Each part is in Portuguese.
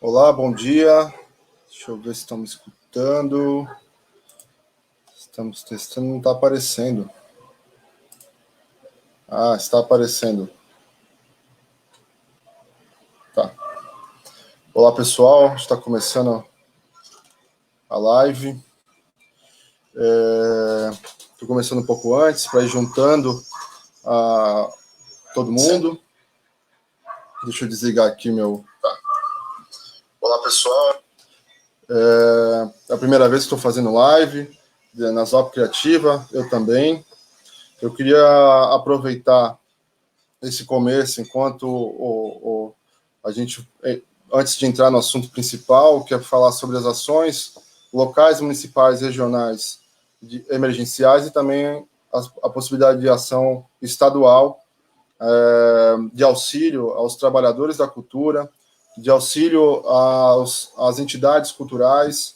Olá, bom dia. Deixa eu ver se estão me escutando. Estamos testando, não está aparecendo. Ah, está aparecendo. Tá. Olá, pessoal. Está começando a live. Estou começando um pouco antes para ir juntando todo mundo. Deixa eu desligar aqui meu... Tá. Olá, pessoal. É a primeira vez que estou fazendo live na Zop Criativa, eu também. Eu queria aproveitar esse começo, enquanto a gente, antes de entrar no assunto principal, que é falar sobre as ações locais, municipais, regionais, emergenciais e também a possibilidade de ação estadual, de auxílio aos trabalhadores da cultura, de auxílio às entidades culturais,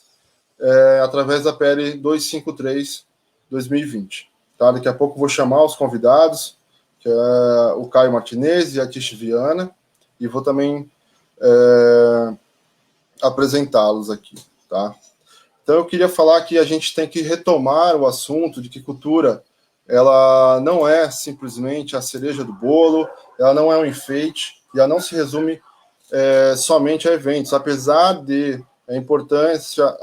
através da PL 253/2020. Tá? Daqui a pouco vou chamar os convidados, que é o Caio Martinez e a Tish Viana, e vou também apresentá-los aqui. Tá? Então, eu queria falar que a gente tem que retomar o assunto de que cultura ela não é simplesmente a cereja do bolo, ela não é um enfeite, e ela não se resume somente a eventos, apesar de a importância,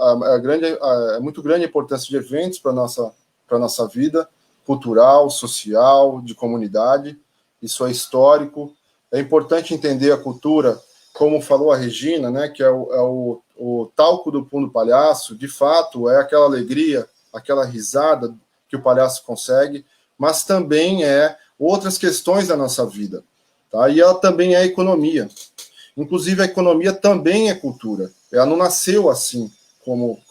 é muito grande a importância de eventos para a nossa vida cultural, social, de comunidade. Isso é histórico. É importante entender a cultura, como falou a Regina, né, que é o talco do pão do palhaço. De fato, é aquela alegria, aquela risada que o palhaço consegue, mas também é outras questões da nossa vida. Tá? E ela também é economia. Inclusive, a economia também é cultura. Ela não nasceu assim como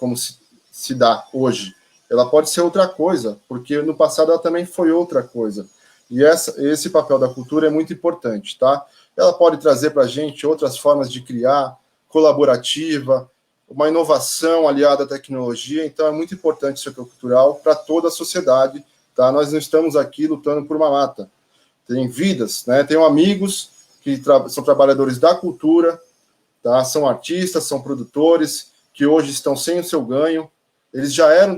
se dá hoje. Ela pode ser outra coisa, porque no passado ela também foi outra coisa. E esse papel da cultura é muito importante, tá? Ela pode trazer para a gente outras formas de criar, colaborativa, uma inovação aliada à tecnologia. Então, é muito importante o setor cultural para toda a sociedade, tá? Nós não estamos aqui lutando por uma mata. Tem vidas, né? Tenho amigos que são trabalhadores da cultura, tá? São artistas, são produtores, que hoje estão sem o seu ganho. Eles já eram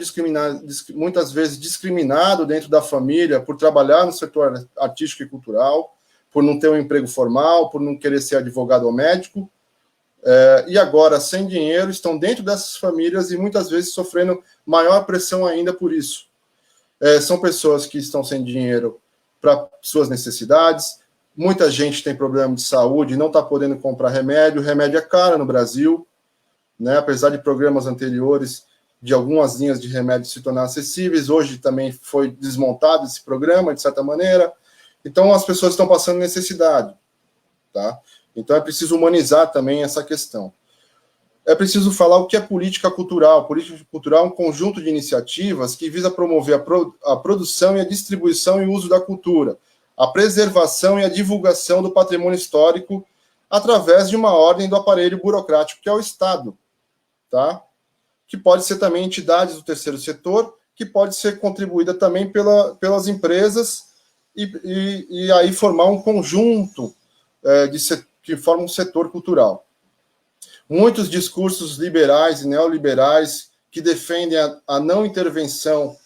muitas vezes discriminados dentro da família por trabalhar no setor artístico e cultural, por não ter um emprego formal, por não querer ser advogado ou médico, e agora, sem dinheiro, estão dentro dessas famílias e muitas vezes sofrendo maior pressão ainda por isso. São pessoas que estão sem dinheiro para suas necessidades. Muita gente tem problema de saúde e não está podendo comprar remédio. O remédio é caro no Brasil, né? Apesar de programas anteriores de algumas linhas de remédio se tornar acessíveis, hoje também foi desmontado esse programa, de certa maneira. Então, as pessoas estão passando necessidade. Tá? Então, é preciso humanizar também essa questão. É preciso falar o que é política cultural. Política cultural é um conjunto de iniciativas que visa promover a produção e a distribuição e uso da cultura, a preservação e a divulgação do patrimônio histórico através de uma ordem do aparelho burocrático, que é o Estado, tá? Que pode ser também entidades do terceiro setor, que pode ser contribuída também pelas empresas e aí formar um conjunto que forma um setor cultural. Muitos discursos liberais e neoliberais que defendem a não intervenção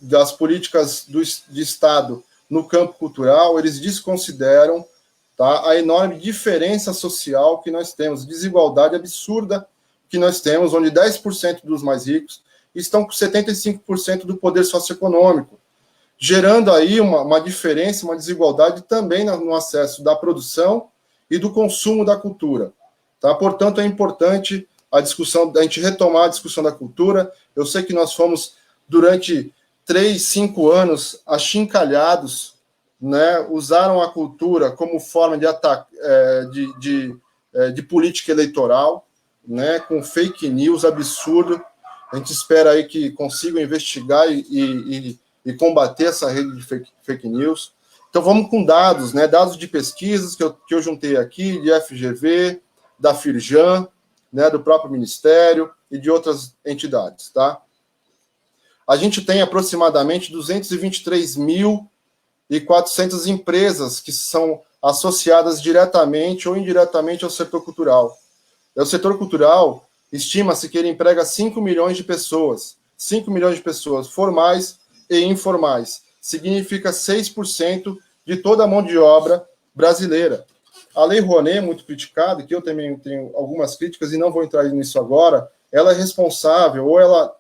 das políticas de Estado no campo cultural, eles desconsideram, tá, a enorme diferença social que nós temos, desigualdade absurda que nós temos, onde 10% dos mais ricos estão com 75% do poder socioeconômico, gerando aí uma diferença, uma desigualdade também no acesso da produção e do consumo da cultura. Tá? Portanto, é importante a gente retomar a discussão da cultura. Eu sei que nós fomos, durante 3, 5 anos, achincalhados, né? Usaram a cultura como forma de política eleitoral, né? Com fake news absurdo. A gente espera aí que consigam investigar e combater essa rede de fake news. Então, vamos com dados, né? Dados de pesquisas que eu juntei aqui, de FGV, da Firjan, né, do próprio Ministério e de outras entidades, tá? A gente tem aproximadamente 223.400 empresas que são associadas diretamente ou indiretamente ao setor cultural. O setor cultural, estima-se que ele emprega 5 milhões de pessoas. 5 milhões de pessoas formais e informais. Significa 6% de toda a mão de obra brasileira. A Lei Rouanet, muito criticada, que eu também tenho algumas críticas e não vou entrar nisso agora, ela é responsável, ou ela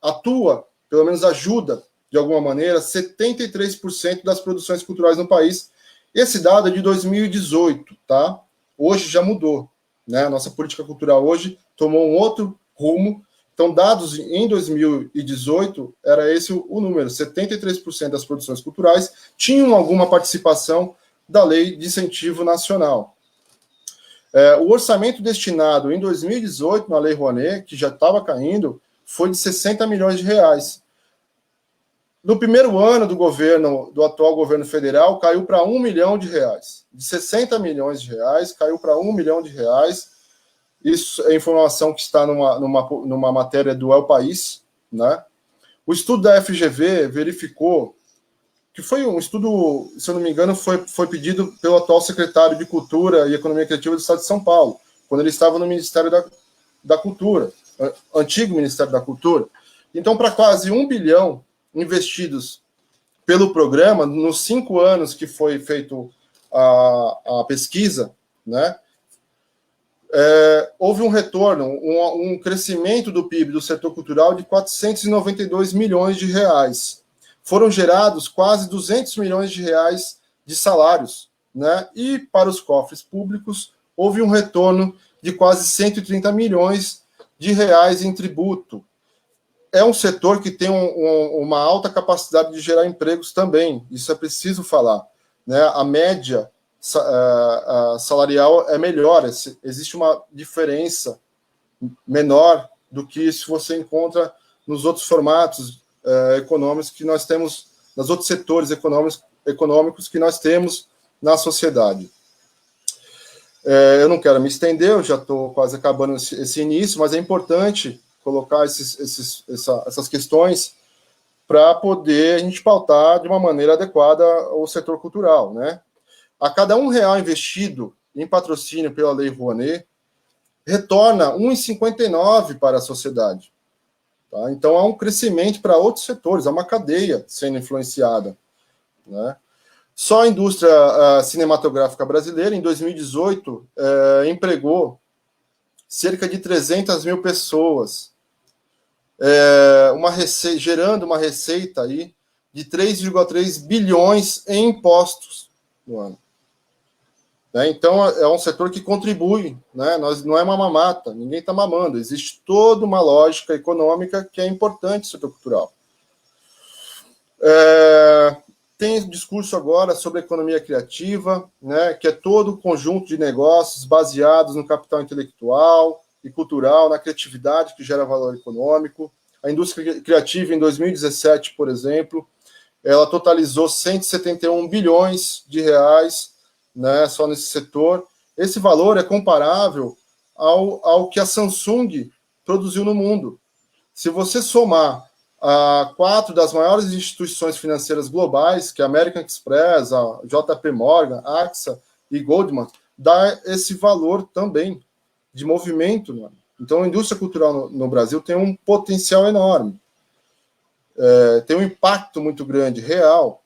atua, pelo menos ajuda, de alguma maneira, 73% das produções culturais no país. Esse dado é de 2018, tá? Hoje já mudou, né? A nossa política cultural hoje tomou um outro rumo. Então, dados em 2018, era esse o número, 73% das produções culturais tinham alguma participação da Lei de Incentivo Nacional. O orçamento destinado em 2018 na Lei Rouanet, que já estava caindo, foi de 60 milhões de reais. No primeiro ano do atual governo federal, caiu para 1 milhão de reais. De 60 milhões de reais, caiu para 1 milhão de reais. Isso é informação que está numa matéria do El País, né? O estudo da FGV verificou que foi um estudo, se eu não me engano, foi pedido pelo atual secretário de Cultura e Economia Criativa do Estado de São Paulo, quando ele estava no Ministério da Cultura, antigo Ministério da Cultura. Então, para quase 1 bilhão investidos pelo programa, nos 5 anos que foi feito a pesquisa, né, houve um retorno, um crescimento do PIB do setor cultural de 492 milhões de reais. Foram gerados quase 200 milhões de reais de salários, né? E para os cofres públicos, houve um retorno de quase 130 milhões de reais em tributo. É um setor que tem uma alta capacidade de gerar empregos também, isso é preciso falar, né? A média salarial é melhor, existe uma diferença menor do que se você encontra nos outros formatos econômicos que nós temos, nos outros setores econômicos que nós temos na sociedade. Eu não quero me estender, eu já estou quase acabando esse início, mas é importante colocar essas questões para poder a gente pautar de uma maneira adequada o setor cultural, né? A cada R$1 investido em patrocínio pela Lei Rouanet, retorna R$1,59 para a sociedade. Tá? Então, há um crescimento para outros setores, há uma cadeia sendo influenciada, né? Só a indústria cinematográfica brasileira, em 2018, empregou cerca de 300 mil pessoas, gerando uma receita aí de 3,3 bilhões em impostos no ano. Então, é um setor que contribui, né? Não é uma mamata, ninguém está mamando, existe toda uma lógica econômica que é importante no setor cultural. Tem discurso agora sobre economia criativa, né? Que é todo o conjunto de negócios baseados no capital intelectual e cultural, na criatividade que gera valor econômico. A indústria criativa, em 2017, por exemplo, ela totalizou 171 bilhões de reais, né, só nesse setor. Esse valor é comparável ao que a Samsung produziu no mundo. Se você somar 4 das maiores instituições financeiras globais, que é a American Express, a JP Morgan, AXA e Goldman, dá esse valor também de movimento, né? Então, a indústria cultural no Brasil tem um potencial enorme, tem um impacto muito grande, real.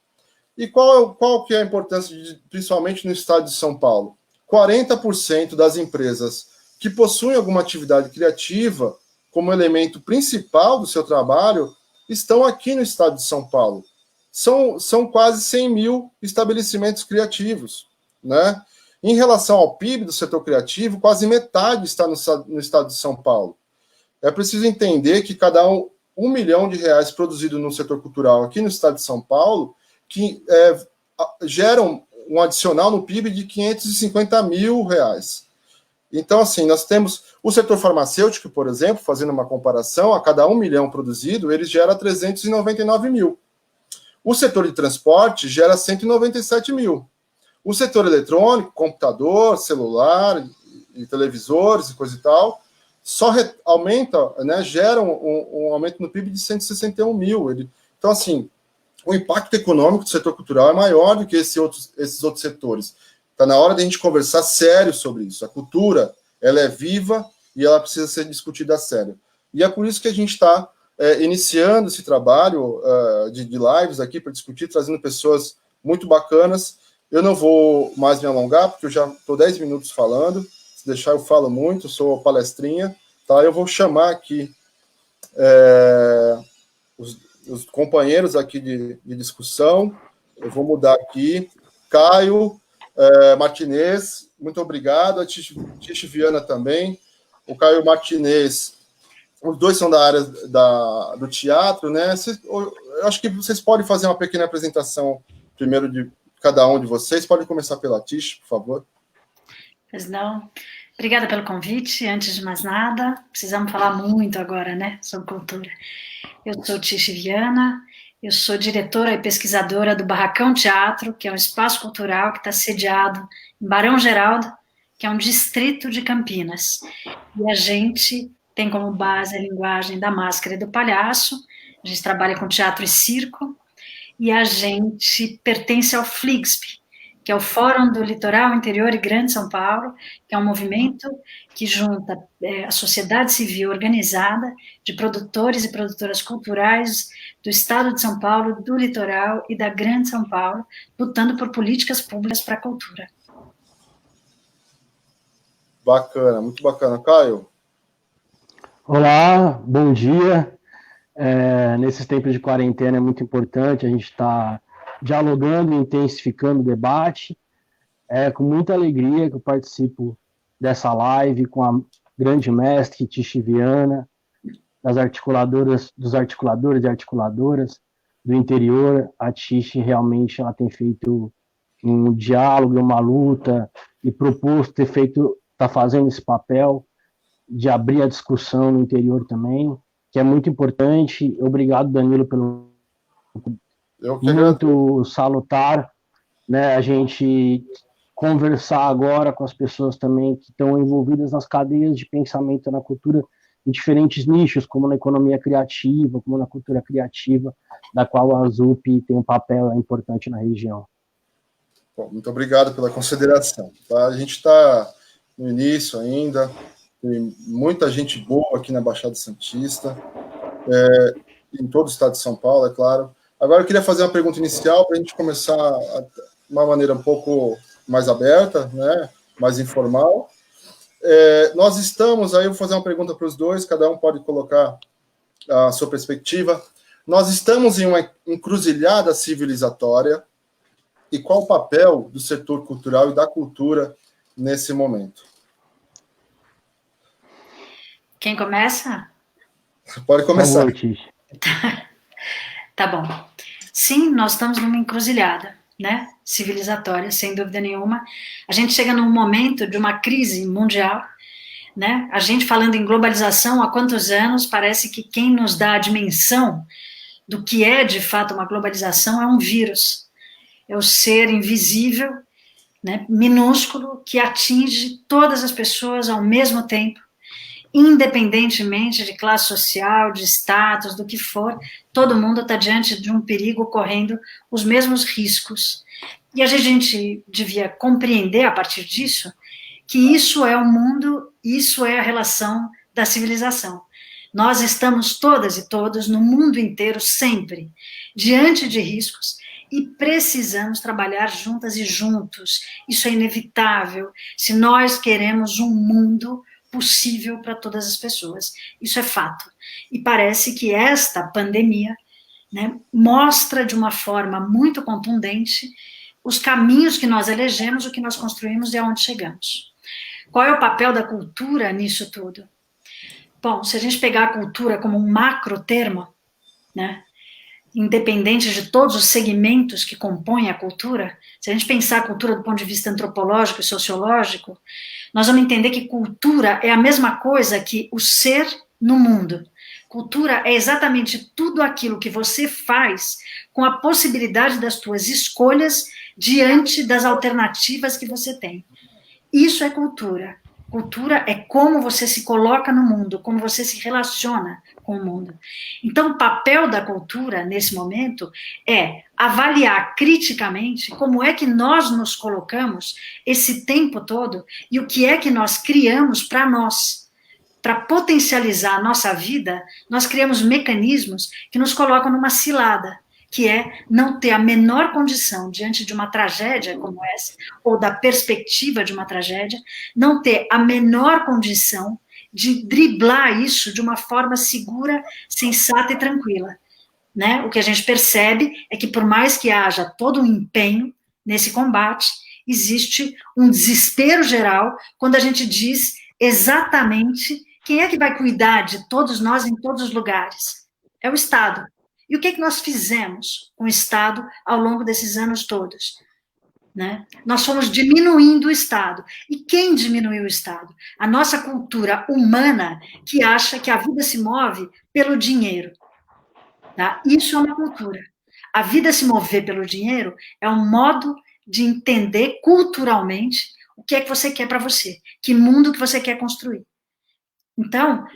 E qual que é a importância, principalmente no estado de São Paulo? 40% das empresas que possuem alguma atividade criativa como elemento principal do seu trabalho estão aqui no estado de São Paulo. São quase 100 mil estabelecimentos criativos, né? Em relação ao PIB do setor criativo, quase metade está no estado de São Paulo. É preciso entender que cada R$1 milhão produzido no setor cultural aqui no estado de São Paulo, que geram um adicional no PIB de R$550 mil. Então, assim, nós temos o setor farmacêutico, por exemplo, fazendo uma comparação, a cada 1 milhão produzido, ele gera 399 mil. O setor de transporte gera 197 mil. O setor eletrônico, computador, celular e televisores e coisa e tal, só aumenta, né, gera um aumento no PIB de 161 mil. Então, assim, o impacto econômico do setor cultural é maior do que esses outros setores. Está na hora de a gente conversar sério sobre isso. A cultura, ela é viva e ela precisa ser discutida a sério. E é por isso que a gente está iniciando esse trabalho de lives aqui para discutir, trazendo pessoas muito bacanas. Eu não vou mais me alongar, porque eu já estou 10 minutos falando. Se deixar, eu falo muito, sou palestrinha. Tá? Eu vou chamar aqui os companheiros aqui de discussão. Eu vou mudar aqui. Caio Martinez, muito obrigado. A Tish Viana também. O Caio Martinez, os dois são da área do teatro, né? Eu acho que vocês podem fazer uma pequena apresentação primeiro de cada um de vocês. Pode começar pela Tish, por favor. Pois não. Obrigada pelo convite. Antes de mais nada, precisamos falar muito agora, né, sobre cultura. Eu sou Tish Viana, eu sou diretora e pesquisadora do Barracão Teatro, que é um espaço cultural que está sediado em Barão Geraldo, que é um distrito de Campinas. E a gente tem como base a linguagem da máscara e do palhaço, a gente trabalha com teatro e circo, e a gente pertence ao FLIGSP, que é o Fórum do Litoral Interior e Grande São Paulo, que é um movimento que junta a sociedade civil organizada de produtores e produtoras culturais do estado de São Paulo, do litoral e da Grande São Paulo, lutando por políticas públicas para a cultura. Bacana, muito bacana. Caio? Olá, bom dia. Nesses tempos de quarentena é muito importante a gente estar dialogando e intensificando o debate. É com muita alegria que eu participo dessa live com a grande mestre Tish Viana, dos articuladores e articuladoras do interior. A Tish realmente ela tem feito um diálogo, uma luta e proposto está fazendo esse papel de abrir a discussão no interior também, que é muito importante. Obrigado, Danilo, pelo muito salutar, né, a gente conversar agora com as pessoas também que estão envolvidas nas cadeias de pensamento na cultura em diferentes nichos, como na economia criativa, como na cultura criativa, da qual a ZUP tem um papel importante na região. Bom, muito obrigado pela consideração. Tá? A gente está no início ainda, tem muita gente boa aqui na Baixada Santista, em todo o estado de São Paulo, é claro. Agora eu queria fazer uma pergunta inicial para a gente começar de uma maneira um pouco mais aberta, né, mais informal. Nós estamos, aí eu vou fazer uma pergunta para os dois, cada um pode colocar a sua perspectiva. Nós estamos em uma encruzilhada civilizatória, e qual o papel do setor cultural e da cultura nesse momento? Quem começa? Pode começar. Por favor, Tá bom. Sim, nós estamos numa encruzilhada, né? Civilizatória, sem dúvida nenhuma. A gente chega num momento de uma crise mundial, né? A gente falando em globalização há quantos anos, parece que quem nos dá a dimensão do que é de fato uma globalização é um vírus. É o ser invisível, né, minúsculo, que atinge todas as pessoas ao mesmo tempo, independentemente de classe social, de status, do que for, todo mundo está diante de um perigo, correndo os mesmos riscos. E a gente devia compreender, a partir disso, que isso é o mundo, isso é a relação da civilização. Nós estamos todas e todos, no mundo inteiro, sempre, diante de riscos, e precisamos trabalhar juntas e juntos. Isso é inevitável, se nós queremos um mundo possível para todas as pessoas. Isso é fato. E parece que esta pandemia, né, mostra de uma forma muito contundente os caminhos que nós elegemos, o que nós construímos e aonde chegamos. Qual é o papel da cultura nisso tudo? Bom, se a gente pegar a cultura como um macro termo, né, independente de todos os segmentos que compõem a cultura, se a gente pensar a cultura do ponto de vista antropológico e sociológico, nós vamos entender que cultura é a mesma coisa que o ser no mundo. Cultura é exatamente tudo aquilo que você faz com a possibilidade das suas escolhas diante das alternativas que você tem. Isso é cultura. Cultura é como você se coloca no mundo, como você se relaciona com o mundo. Então, o papel da cultura, nesse momento, é avaliar criticamente como é que nós nos colocamos esse tempo todo e o que é que nós criamos para nós. Para potencializar a nossa vida, nós criamos mecanismos que nos colocam numa cilada, que é não ter a menor condição diante de uma tragédia como essa, ou da perspectiva de uma tragédia, não ter a menor condição de driblar isso de uma forma segura, sensata e tranquila. Né? O que a gente percebe é que, por mais que haja todo um empenho nesse combate, existe um desespero geral quando a gente diz exatamente quem é que vai cuidar de todos nós em todos os lugares. É o Estado. E o que é que nós fizemos com o Estado ao longo desses anos todos? Né? Nós fomos diminuindo o Estado. E quem diminuiu o Estado? A nossa cultura humana que acha que a vida se move pelo dinheiro. Tá? Isso é uma cultura. A vida se mover pelo dinheiro é um modo de entender culturalmente o que é que você quer para você, que mundo que você quer construir. Então,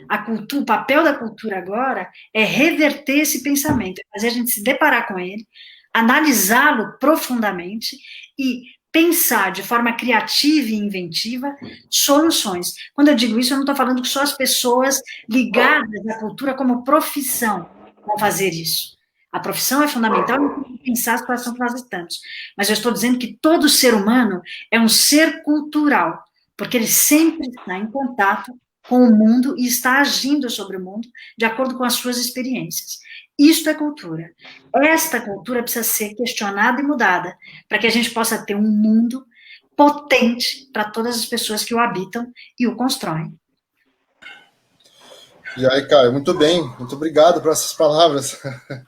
o papel da cultura agora é reverter esse pensamento, é fazer a gente se deparar com ele, analisá-lo profundamente e pensar de forma criativa e inventiva soluções. Quando eu digo isso, eu não estou falando que só as pessoas ligadas à cultura como profissão vão fazer isso. A profissão é fundamental em pensar a situação que nós estamos. Mas eu estou dizendo que todo ser humano é um ser cultural, porque ele sempre está em contato com o mundo e está agindo sobre o mundo de acordo com as suas experiências. Isto é cultura. Esta cultura precisa ser questionada e mudada para que a gente possa ter um mundo potente para todas as pessoas que o habitam e o constroem. E aí, Caio, muito bem. Muito obrigado por essas palavras.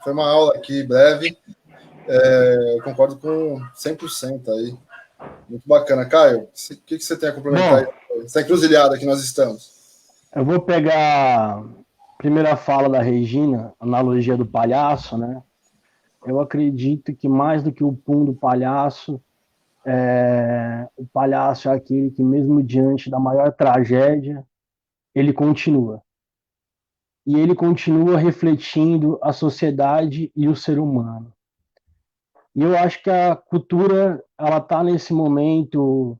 Foi uma aula aqui breve. Eu concordo com 100% aí. Muito bacana. Caio, o que você tem a complementar? Essa encruzilhada que nós estamos. Eu vou pegar a primeira fala da Regina, analogia do palhaço, né? Eu acredito que mais do que o pum do palhaço, o palhaço é aquele que mesmo diante da maior tragédia, ele continua. E ele continua refletindo a sociedade e o ser humano. E eu acho que a cultura, ela está nesse momento,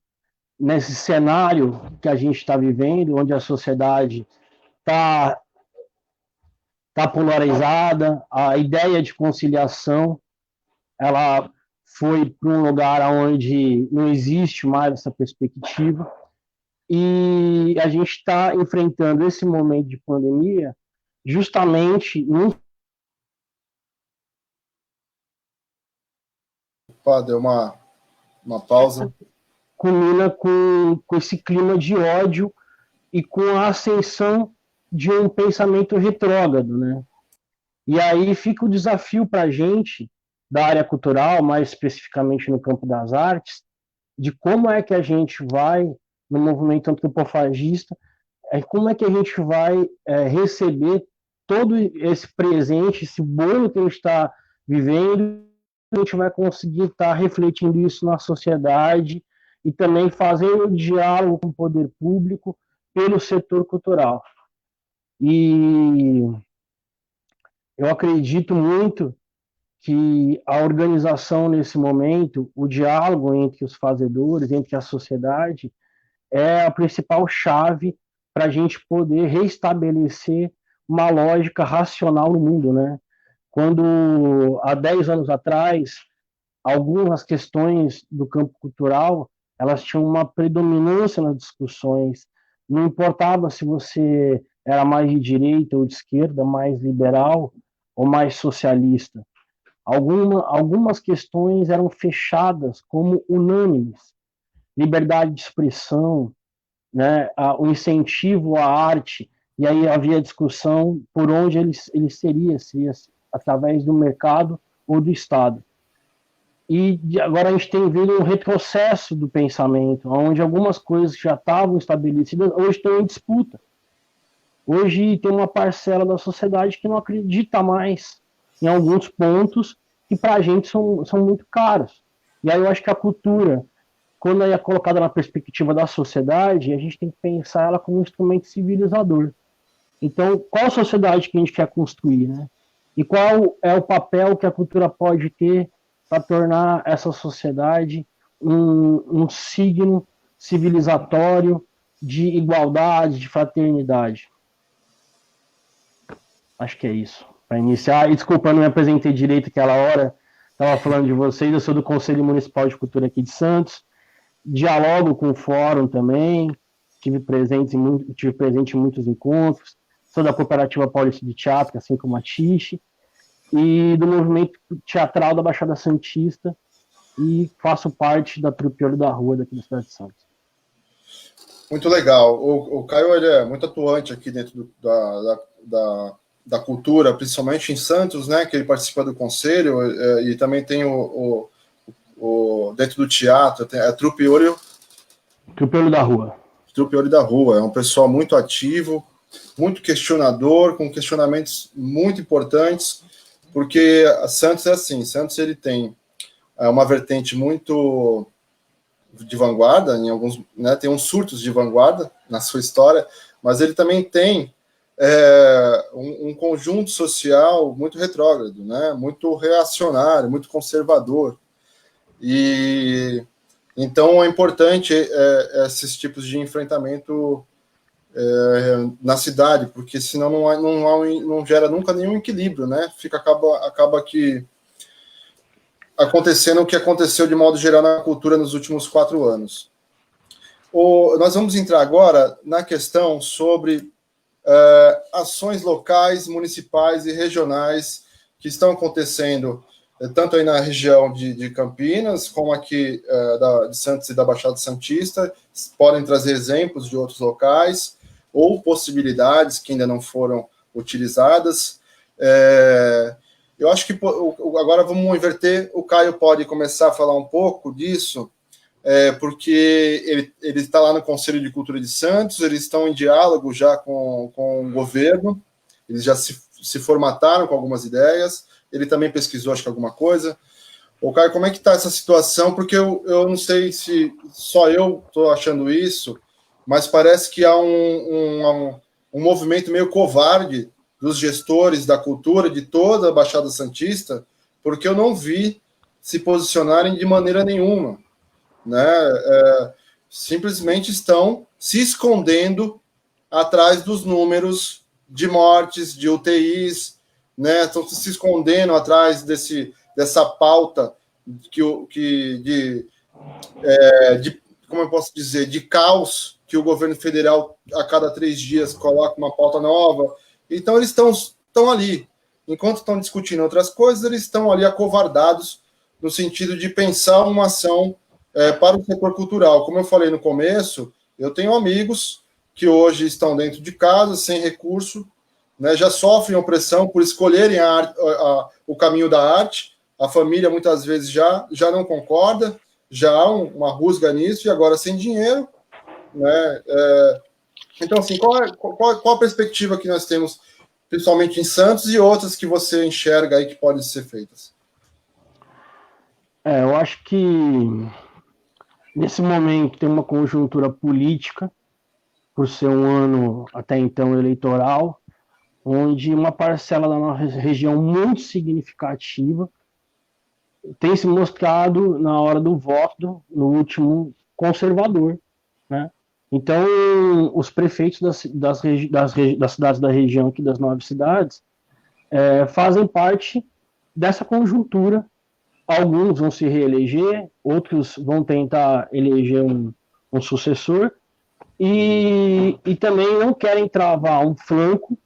nesse cenário que a gente está vivendo, onde a sociedade está polarizada, a ideia de conciliação, ela foi para um lugar onde não existe mais essa perspectiva, e a gente está enfrentando esse momento de pandemia justamente Deu uma pausa. Culmina com esse clima de ódio e com a ascensão de um pensamento retrógrado, né? E aí fica o desafio para a gente, da área cultural, mais especificamente no campo das artes, de como é que a gente vai, no movimento antropofagista, como é que a gente vai receber todo esse presente, esse bolo que a gente está vivendo, a gente vai conseguir estar refletindo isso na sociedade e também fazer o diálogo com o poder público pelo setor cultural. E eu acredito muito que a organização nesse momento, o diálogo entre os fazedores, entre a sociedade, é a principal chave para a gente poder reestabelecer uma lógica racional no mundo, né? Quando, há 10 anos atrás, algumas questões do campo cultural, elas tinham uma predominância nas discussões. Não importava se você era mais de direita ou de esquerda, mais liberal ou mais socialista. Algumas questões eram fechadas como unânimes. Liberdade de expressão, né, o incentivo à arte, e aí havia discussão por onde ele seria, se através do mercado ou do Estado. E agora a gente tem visto um retrocesso do pensamento, onde algumas coisas que já estavam estabelecidas hoje estão em disputa. Hoje tem uma parcela da sociedade que não acredita mais em alguns pontos que para a gente são muito caros. E aí eu acho que a cultura, quando é colocada na perspectiva da sociedade, a gente tem que pensar ela como um instrumento civilizador. Então, qual sociedade que a gente quer construir, né? E qual é o papel que a cultura pode ter para tornar essa sociedade um signo civilizatório de igualdade, de fraternidade? Acho que é isso. Para iniciar, e desculpa, eu não me apresentei direito aquela hora, estava falando de vocês, eu sou do Conselho Municipal de Cultura aqui de Santos, dialogo com o fórum também, tive presente em muitos encontros, sou da Cooperativa Paulista de Teatro, assim como a Tiche, e do movimento teatral da Baixada Santista, e faço parte da Trupe Olho da Rua daqui da cidade de Santos. Muito legal. O Caio ele é muito atuante aqui dentro da cultura, principalmente em Santos, né, que ele participa do conselho, e também tem dentro do teatro, tem a Trupe Olho da Rua. Trupe Olho da Rua, é um pessoal muito ativo, muito questionador, com questionamentos muito importantes, porque a Santos é assim, Santos ele tem uma vertente muito de vanguarda, em alguns, né, tem uns surtos de vanguarda na sua história, mas ele também tem um conjunto social muito retrógrado, né, muito reacionário, muito conservador. E então é importante esses tipos de enfrentamento na cidade, porque senão não gera nunca nenhum equilíbrio, né? Acaba que acontecendo o que aconteceu de modo geral na cultura nos últimos 4 anos. Nós vamos entrar agora na questão sobre ações locais, municipais e regionais que estão acontecendo tanto aí na região de Campinas, como aqui de Santos e da Baixada Santista, podem trazer exemplos de outros locais, ou possibilidades que ainda não foram utilizadas. Eu acho que agora vamos inverter, o Caio pode começar a falar um pouco disso, porque ele está lá no Conselho de Cultura de Santos, eles estão em diálogo já com o governo, eles já se formataram com algumas ideias, ele também pesquisou, acho que alguma coisa. Ô, Caio, como é que está essa situação? Porque eu não sei se só eu estou achando isso, mas parece que há um movimento meio covarde dos gestores da cultura de toda a Baixada Santista, porque eu não vi se posicionarem de maneira nenhuma, né? Simplesmente estão se escondendo atrás dos números de mortes, de UTIs, né? Estão se escondendo atrás dessa pauta de como eu posso dizer, de caos, que o governo federal a cada 3 dias coloca uma pauta nova. Então eles estão ali, enquanto estão discutindo outras coisas, eles estão ali acovardados no sentido de pensar uma ação para o setor cultural. Como eu falei no começo, eu tenho amigos que hoje estão dentro de casa, sem recurso, né, já sofrem opressão por escolherem o caminho da arte. A família muitas vezes já não concorda, já há uma rusga nisso, e agora sem dinheiro, né? Então, assim, qual a perspectiva que nós temos, principalmente em Santos, e outras que você enxerga aí que podem ser feitas? Eu acho que nesse momento tem uma conjuntura política, por ser um ano até então eleitoral, onde uma parcela da nossa região muito significativa tem se mostrado na hora do voto, no último, conservador, né? Então, os prefeitos das cidades da região, aqui das 9 cidades, fazem parte dessa conjuntura. Alguns vão se reeleger, outros vão tentar eleger um sucessor, e também não querem travar um flanco,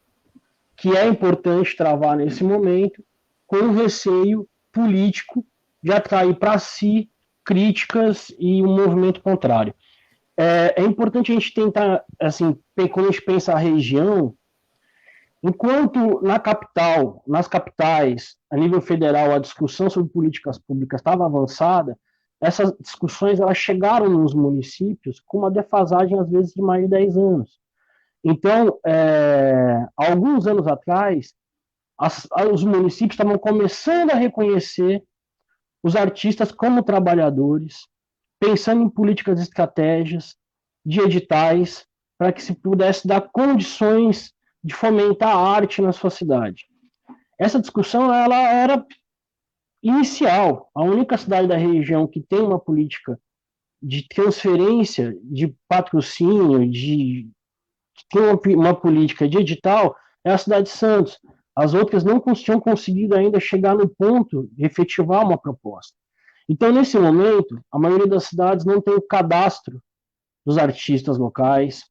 que é importante travar nesse momento, com receio político de atrair para si críticas e um movimento contrário. É importante a gente tentar, assim, quando a gente pensa a região, enquanto nas capitais, a nível federal, a discussão sobre políticas públicas estava avançada, essas discussões elas chegaram nos municípios com uma defasagem, às vezes, de mais de 10 anos. Então, alguns anos atrás, os municípios estavam começando a reconhecer os artistas como trabalhadores, pensando em políticas, estratégias, de editais, para que se pudesse dar condições de fomentar a arte na sua cidade. Essa discussão ela era inicial. A única cidade da região que tem uma política de transferência de patrocínio, que tem uma política de edital, é a cidade de Santos. As outras não tinham conseguido ainda chegar no ponto de efetivar uma proposta. Então, nesse momento, a maioria das cidades não tem o cadastro dos artistas locais,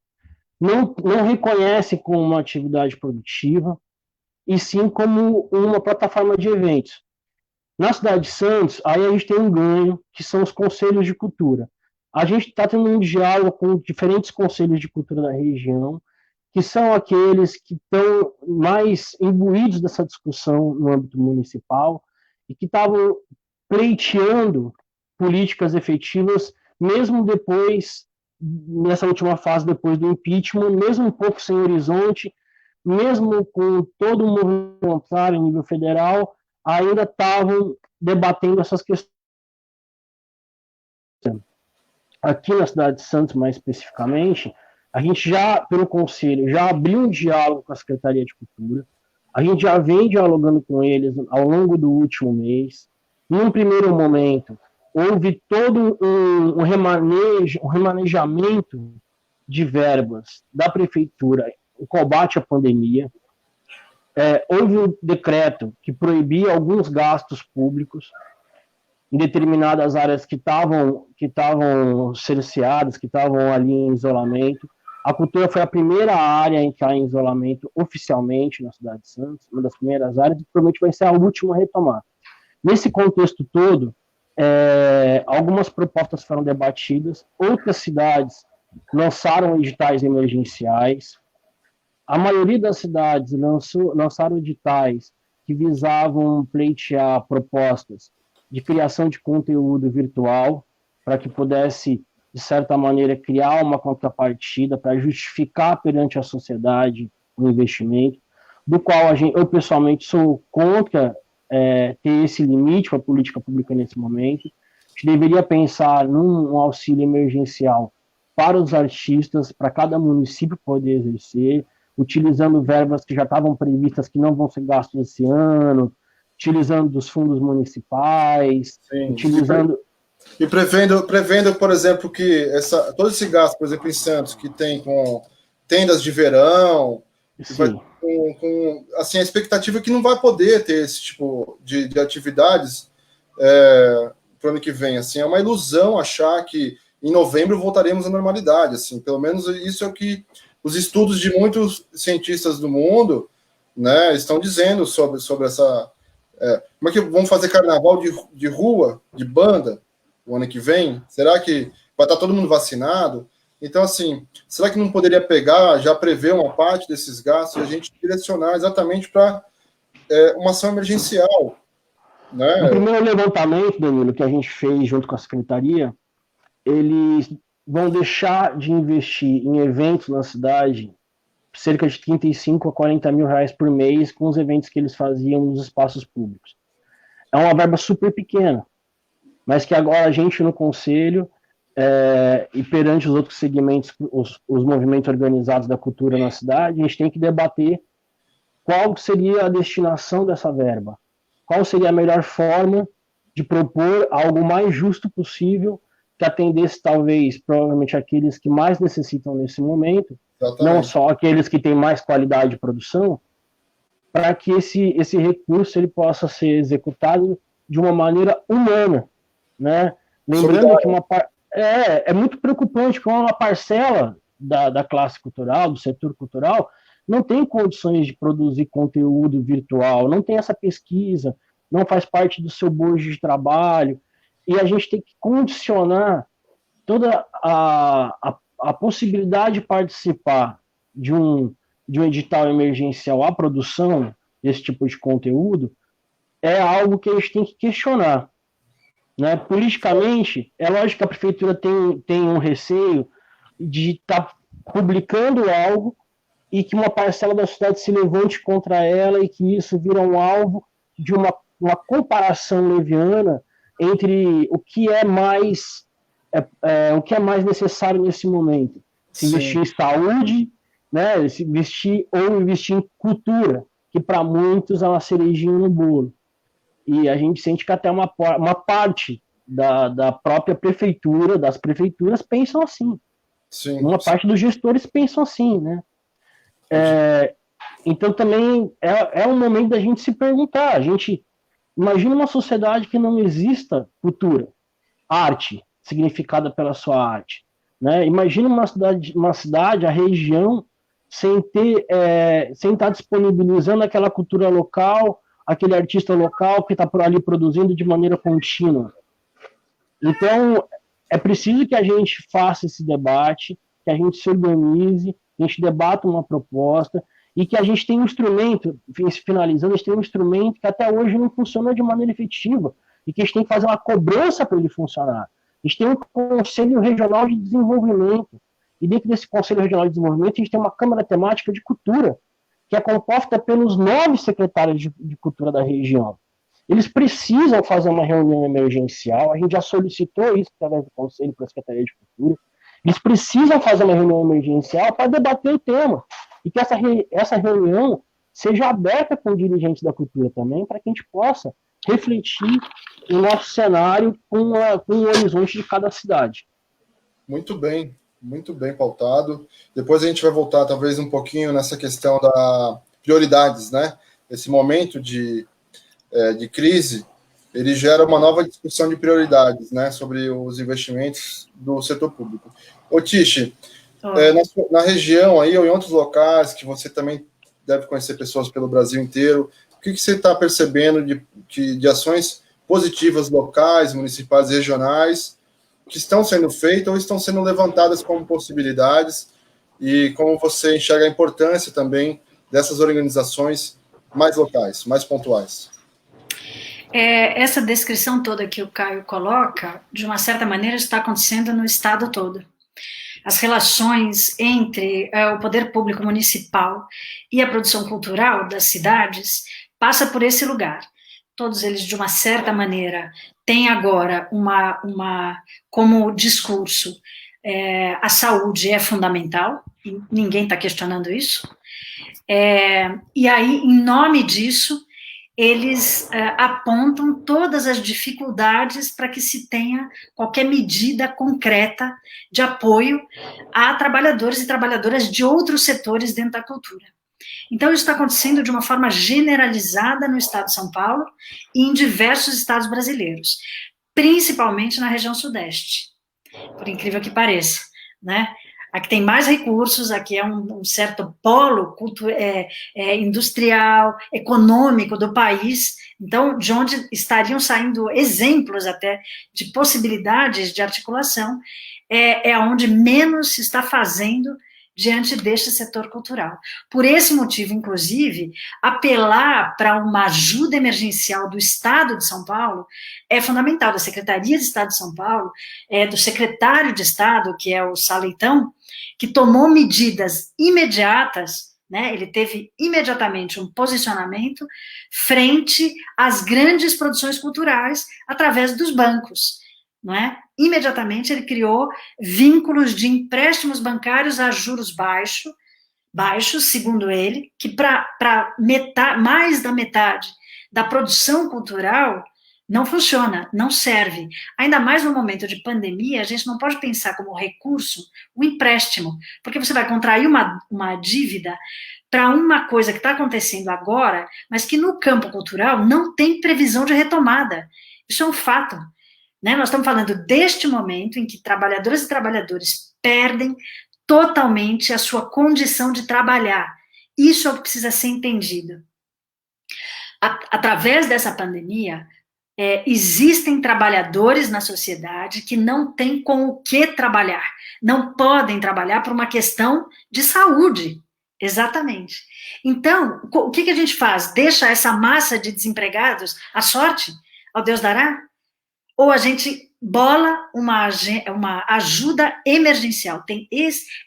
não reconhece como uma atividade produtiva, e sim como uma plataforma de eventos. Na cidade de Santos, aí a gente tem um ganho, que são os conselhos de cultura. A gente está tendo um diálogo com diferentes conselhos de cultura da região, que são aqueles que estão mais imbuídos dessa discussão no âmbito municipal e que estavam pleiteando políticas efetivas, mesmo depois, nessa última fase, depois do impeachment, mesmo um pouco sem horizonte, mesmo com todo o movimento contrário em nível federal, ainda estavam debatendo essas questões. Aqui na cidade de Santos, mais especificamente, a gente já, pelo Conselho, já abriu um diálogo com a Secretaria de Cultura, a gente já vem dialogando com eles ao longo do último mês. Num primeiro momento, houve todo um remanejamento de verbas da Prefeitura em combate à pandemia. Houve um decreto que proibia alguns gastos públicos em determinadas áreas que estavam cerceadas, que estavam ali em isolamento. A cultura foi a primeira área a entrar em isolamento oficialmente na cidade de Santos, uma das primeiras áreas, e provavelmente vai ser a última a retomar. Nesse contexto todo, algumas propostas foram debatidas, outras cidades lançaram editais emergenciais. A maioria das cidades lançaram editais que visavam pleitear propostas de criação de conteúdo virtual, para que pudesse, de certa maneira, criar uma contrapartida para justificar perante a sociedade o investimento, do qual eu pessoalmente sou contra ter esse limite para a política pública nesse momento. A gente deveria pensar num auxílio emergencial para os artistas, para cada município poder exercer, utilizando verbas que já estavam previstas que não vão ser gastos esse ano, utilizando dos fundos municipais, Sim. utilizando... E prevendo, por exemplo, que todo esse gasto, por exemplo, em Santos, que tem com tendas de verão, assim, a expectativa é que não vai poder ter esse tipo de atividades para o ano que vem. Assim, é uma ilusão achar que em novembro voltaremos à normalidade. Assim, pelo menos isso é o que os estudos de muitos cientistas do mundo, né, estão dizendo sobre essa... como é que vão fazer carnaval de rua, de banda, o ano que vem? Será que vai estar todo mundo vacinado? Então, assim, será que não poderia já prever uma parte desses gastos e a gente direcionar exatamente para uma ação emergencial? Né? No primeiro levantamento, Danilo, que a gente fez junto com a Secretaria, eles vão deixar de investir em eventos na cidade cerca de 35 a 40 mil reais por mês com os eventos que eles faziam nos espaços públicos. É uma verba super pequena, mas que agora a gente no Conselho e perante os outros segmentos, os movimentos organizados da cultura na cidade, a gente tem que debater qual seria a destinação dessa verba, qual seria a melhor forma de propor algo mais justo possível, que atendesse talvez, provavelmente, aqueles que mais necessitam nesse momento, exatamente, não só aqueles que têm mais qualidade de produção, para que esse recurso ele possa ser executado de uma maneira humana, né? Lembrando que é muito preocupante que uma parcela da classe cultural, do setor cultural, não tem condições de produzir conteúdo virtual, não tem essa pesquisa, não faz parte do seu bojo de trabalho, e a gente tem que condicionar toda a possibilidade de participar de um edital emergencial à produção desse tipo de conteúdo, é algo que a gente tem que questionar. Né? Politicamente, é lógico que a prefeitura tem um receio de estar publicando algo e que uma parcela da sociedade se levante contra ela e que isso vira um alvo de uma comparação leviana entre o que é mais o que é mais necessário nesse momento. Se investir em saúde, né, se investir em cultura, que para muitos é uma cerejinha no bolo. E a gente sente que até uma parte da própria prefeitura, das prefeituras, pensam assim. Uma parte dos gestores pensam assim, né? Então também é um momento da gente se perguntar. A gente imagina uma sociedade que não exista cultura, arte, significada pela sua arte, né? Imagina uma cidade, a região, sem estar disponibilizando aquela cultura local, aquele artista local que está por ali produzindo de maneira contínua. Então, é preciso que a gente faça esse debate, que a gente se organize, a gente debata uma proposta e que a gente tenha um instrumento, finalizando, a gente tem um instrumento que até hoje não funciona de maneira efetiva e que a gente tem que fazer uma cobrança para ele funcionar. A gente tem um Conselho Regional de Desenvolvimento e dentro desse Conselho Regional de Desenvolvimento a gente tem uma Câmara Temática de Cultura, que é composta pelos 9 secretários de cultura da região. Eles precisam fazer uma reunião emergencial, a gente já solicitou isso através do Conselho para a Secretaria de Cultura, eles precisam fazer uma reunião emergencial para debater o tema, e que essa reunião seja aberta com dirigentes da cultura também, para que a gente possa refletir o nosso cenário com o horizonte de cada cidade. Muito bem pautado. Depois a gente vai voltar talvez um pouquinho nessa questão da prioridades, né? Esse momento de crise, ele gera uma nova discussão de prioridades, né? Sobre os investimentos do setor público. Ô, Tiche, na região aí ou em outros locais que você também deve conhecer pessoas pelo Brasil inteiro, o que você está percebendo de ações positivas locais, municipais e regionais que estão sendo feitas ou estão sendo levantadas como possibilidades e como você enxerga a importância também dessas organizações mais locais, mais pontuais? Essa descrição toda que o Caio coloca, de uma certa maneira, está acontecendo no estado todo. As relações entre o poder público municipal e a produção cultural das cidades passa por esse lugar. Todos eles, de uma certa maneira, têm agora como discurso a saúde é fundamental, e ninguém está questionando isso. E aí, em nome disso, eles apontam todas as dificuldades para que se tenha qualquer medida concreta de apoio a trabalhadores e trabalhadoras de outros setores dentro da cultura. Então, isso está acontecendo de uma forma generalizada no estado de São Paulo e em diversos estados brasileiros, principalmente na região sudeste, por incrível que pareça, né? Aqui tem mais recursos, aqui é um certo polo industrial, econômico do país, então, de onde estariam saindo exemplos até de possibilidades de articulação, é onde menos se está fazendo diante deste setor cultural. Por esse motivo, inclusive, apelar para uma ajuda emergencial do Estado de São Paulo é fundamental, da Secretaria de Estado de São Paulo, do secretário de Estado, que é o Saleitão, que tomou medidas imediatas, né? Ele teve imediatamente um posicionamento frente às grandes produções culturais através dos bancos, não é? Imediatamente ele criou vínculos de empréstimos bancários a juros baixos, segundo ele, que para mais da metade da produção cultural não funciona, não serve. Ainda mais no momento de pandemia, a gente não pode pensar como recurso o empréstimo, porque você vai contrair uma dívida para uma coisa que está acontecendo agora, mas que no campo cultural não tem previsão de retomada. Isso é um fato. Né? Nós estamos falando deste momento em que trabalhadoras e trabalhadores perdem totalmente a sua condição de trabalhar. Isso é o que precisa ser entendido. Através dessa pandemia, existem trabalhadores na sociedade que não têm com o que trabalhar, não podem trabalhar por uma questão de saúde. Exatamente. Então, o que a gente faz? Deixa essa massa de desempregados à sorte? Ao Deus dará? Ou a gente bola uma ajuda emergencial.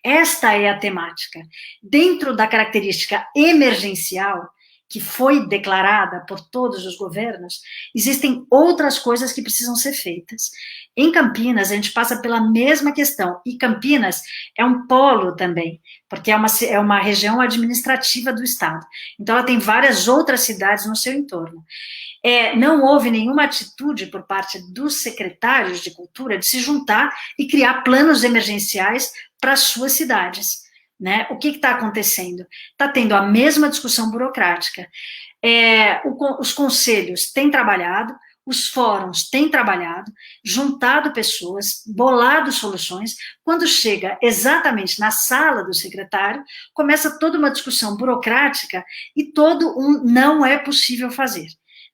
Esta é a temática. Dentro da característica emergencial, que foi declarada por todos os governos, existem outras coisas que precisam ser feitas. Em Campinas, a gente passa pela mesma questão, e Campinas é um polo também, porque é uma região administrativa do Estado. Então, ela tem várias outras cidades no seu entorno. Não houve nenhuma atitude por parte dos secretários de cultura de se juntar e criar planos emergenciais para as suas cidades. Né? O que está acontecendo? Está tendo a mesma discussão burocrática. Os conselhos têm trabalhado, os fóruns têm trabalhado, juntado pessoas, bolado soluções. Quando chega exatamente na sala do secretário, começa toda uma discussão burocrática e todo não é possível fazer.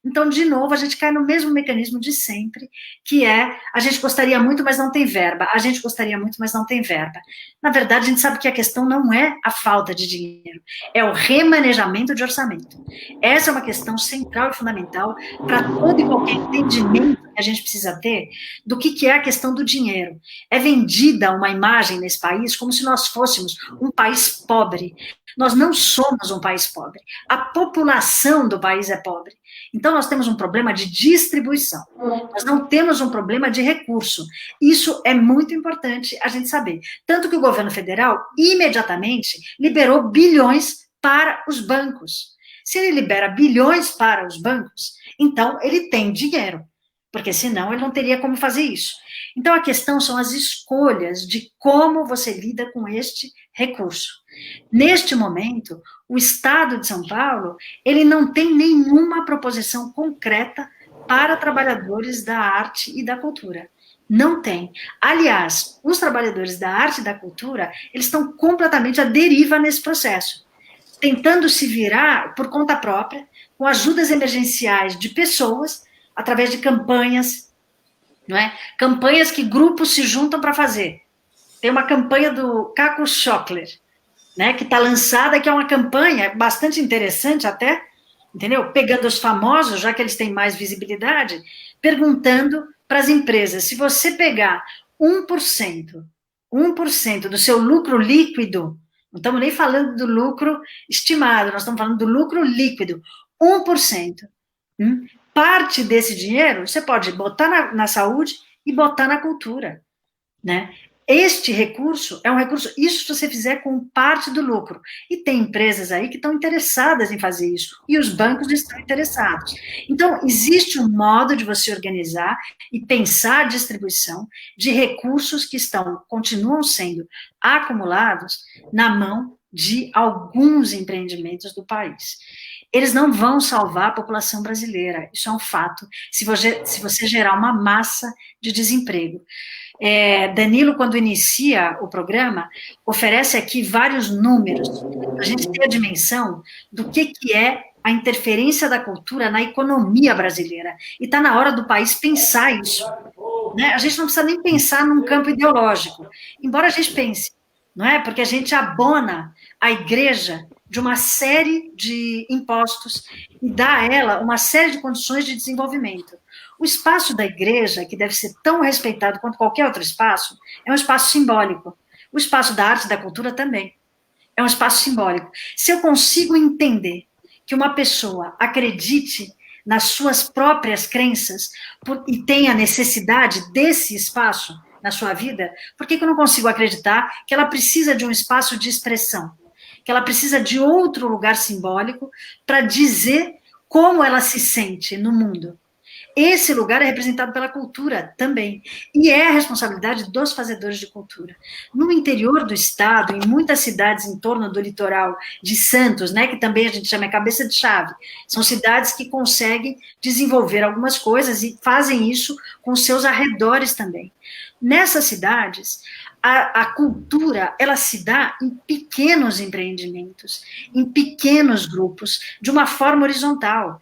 Então, de novo, a gente cai no mesmo mecanismo de sempre, que a gente gostaria muito, mas não tem verba. A gente gostaria muito, mas não tem verba. Na verdade, a gente sabe que a questão não é a falta de dinheiro, é o remanejamento de orçamento. Essa é uma questão central e fundamental para todo e qualquer entendimento que a gente precisa ter do que é a questão do dinheiro. É vendida uma imagem nesse país como se nós fôssemos um país pobre. Nós não somos um país pobre. A população do país é pobre. Então, nós temos um problema de distribuição. Nós não temos um problema de recurso. Isso é muito importante a gente saber. Tanto que o governo federal, imediatamente, liberou bilhões para os bancos. Se ele libera bilhões para os bancos, então ele tem dinheiro, porque senão ele não teria como fazer isso. Então, a questão são as escolhas de como você lida com este recurso. Neste momento, o Estado de São Paulo, ele não tem nenhuma proposição concreta para trabalhadores da arte e da cultura. Não tem. Aliás, os trabalhadores da arte e da cultura, eles estão completamente à deriva nesse processo, tentando se virar por conta própria, com ajudas emergenciais de pessoas, através de campanhas, não é? Campanhas que grupos se juntam para fazer. Tem uma campanha do Caco Schockler, né, que está lançada, que é uma campanha bastante interessante até, entendeu? Pegando os famosos, já que eles têm mais visibilidade, perguntando para as empresas, se você pegar 1% do seu lucro líquido, não estamos nem falando do lucro estimado, nós estamos falando do lucro líquido, 1%, parte desse dinheiro você pode botar na saúde e botar na cultura, né? Este recurso é um recurso, isso se você fizer com parte do lucro. E tem empresas aí que estão interessadas em fazer isso, e os bancos estão interessados. Então, existe um modo de você organizar e pensar a distribuição de recursos que continuam sendo acumulados na mão de alguns empreendimentos do país. Eles não vão salvar a população brasileira, isso é um fato, se você gerar uma massa de desemprego. Danilo, quando inicia o programa, oferece aqui vários números, para a gente ter a dimensão do que é a interferência da cultura na economia brasileira. E está na hora do país pensar isso. Né? A gente não precisa nem pensar num campo ideológico, embora a gente pense, não é? Porque a gente abona a igreja de uma série de impostos e dá a ela uma série de condições de desenvolvimento. O espaço da igreja, que deve ser tão respeitado quanto qualquer outro espaço, é um espaço simbólico. O espaço da arte e da cultura também. É um espaço simbólico. Se eu consigo entender que uma pessoa acredite nas suas próprias crenças e tenha necessidade desse espaço na sua vida, por que eu não consigo acreditar que ela precisa de um espaço de expressão? Que ela precisa de outro lugar simbólico para dizer como ela se sente no mundo? Esse lugar é representado pela cultura também, e é a responsabilidade dos fazedores de cultura. No interior do estado, em muitas cidades em torno do litoral de Santos, né, que também a gente chama de cabeça de chave, são cidades que conseguem desenvolver algumas coisas e fazem isso com seus arredores também. Nessas cidades, a cultura, ela se dá em pequenos empreendimentos, em pequenos grupos, de uma forma horizontal.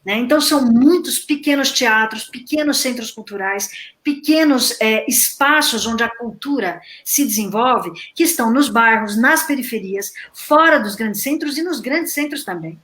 Então, são muitos pequenos teatros, pequenos centros culturais, pequenos espaços onde a cultura se desenvolve, que estão nos bairros, nas periferias, fora dos grandes centros e nos grandes centros também.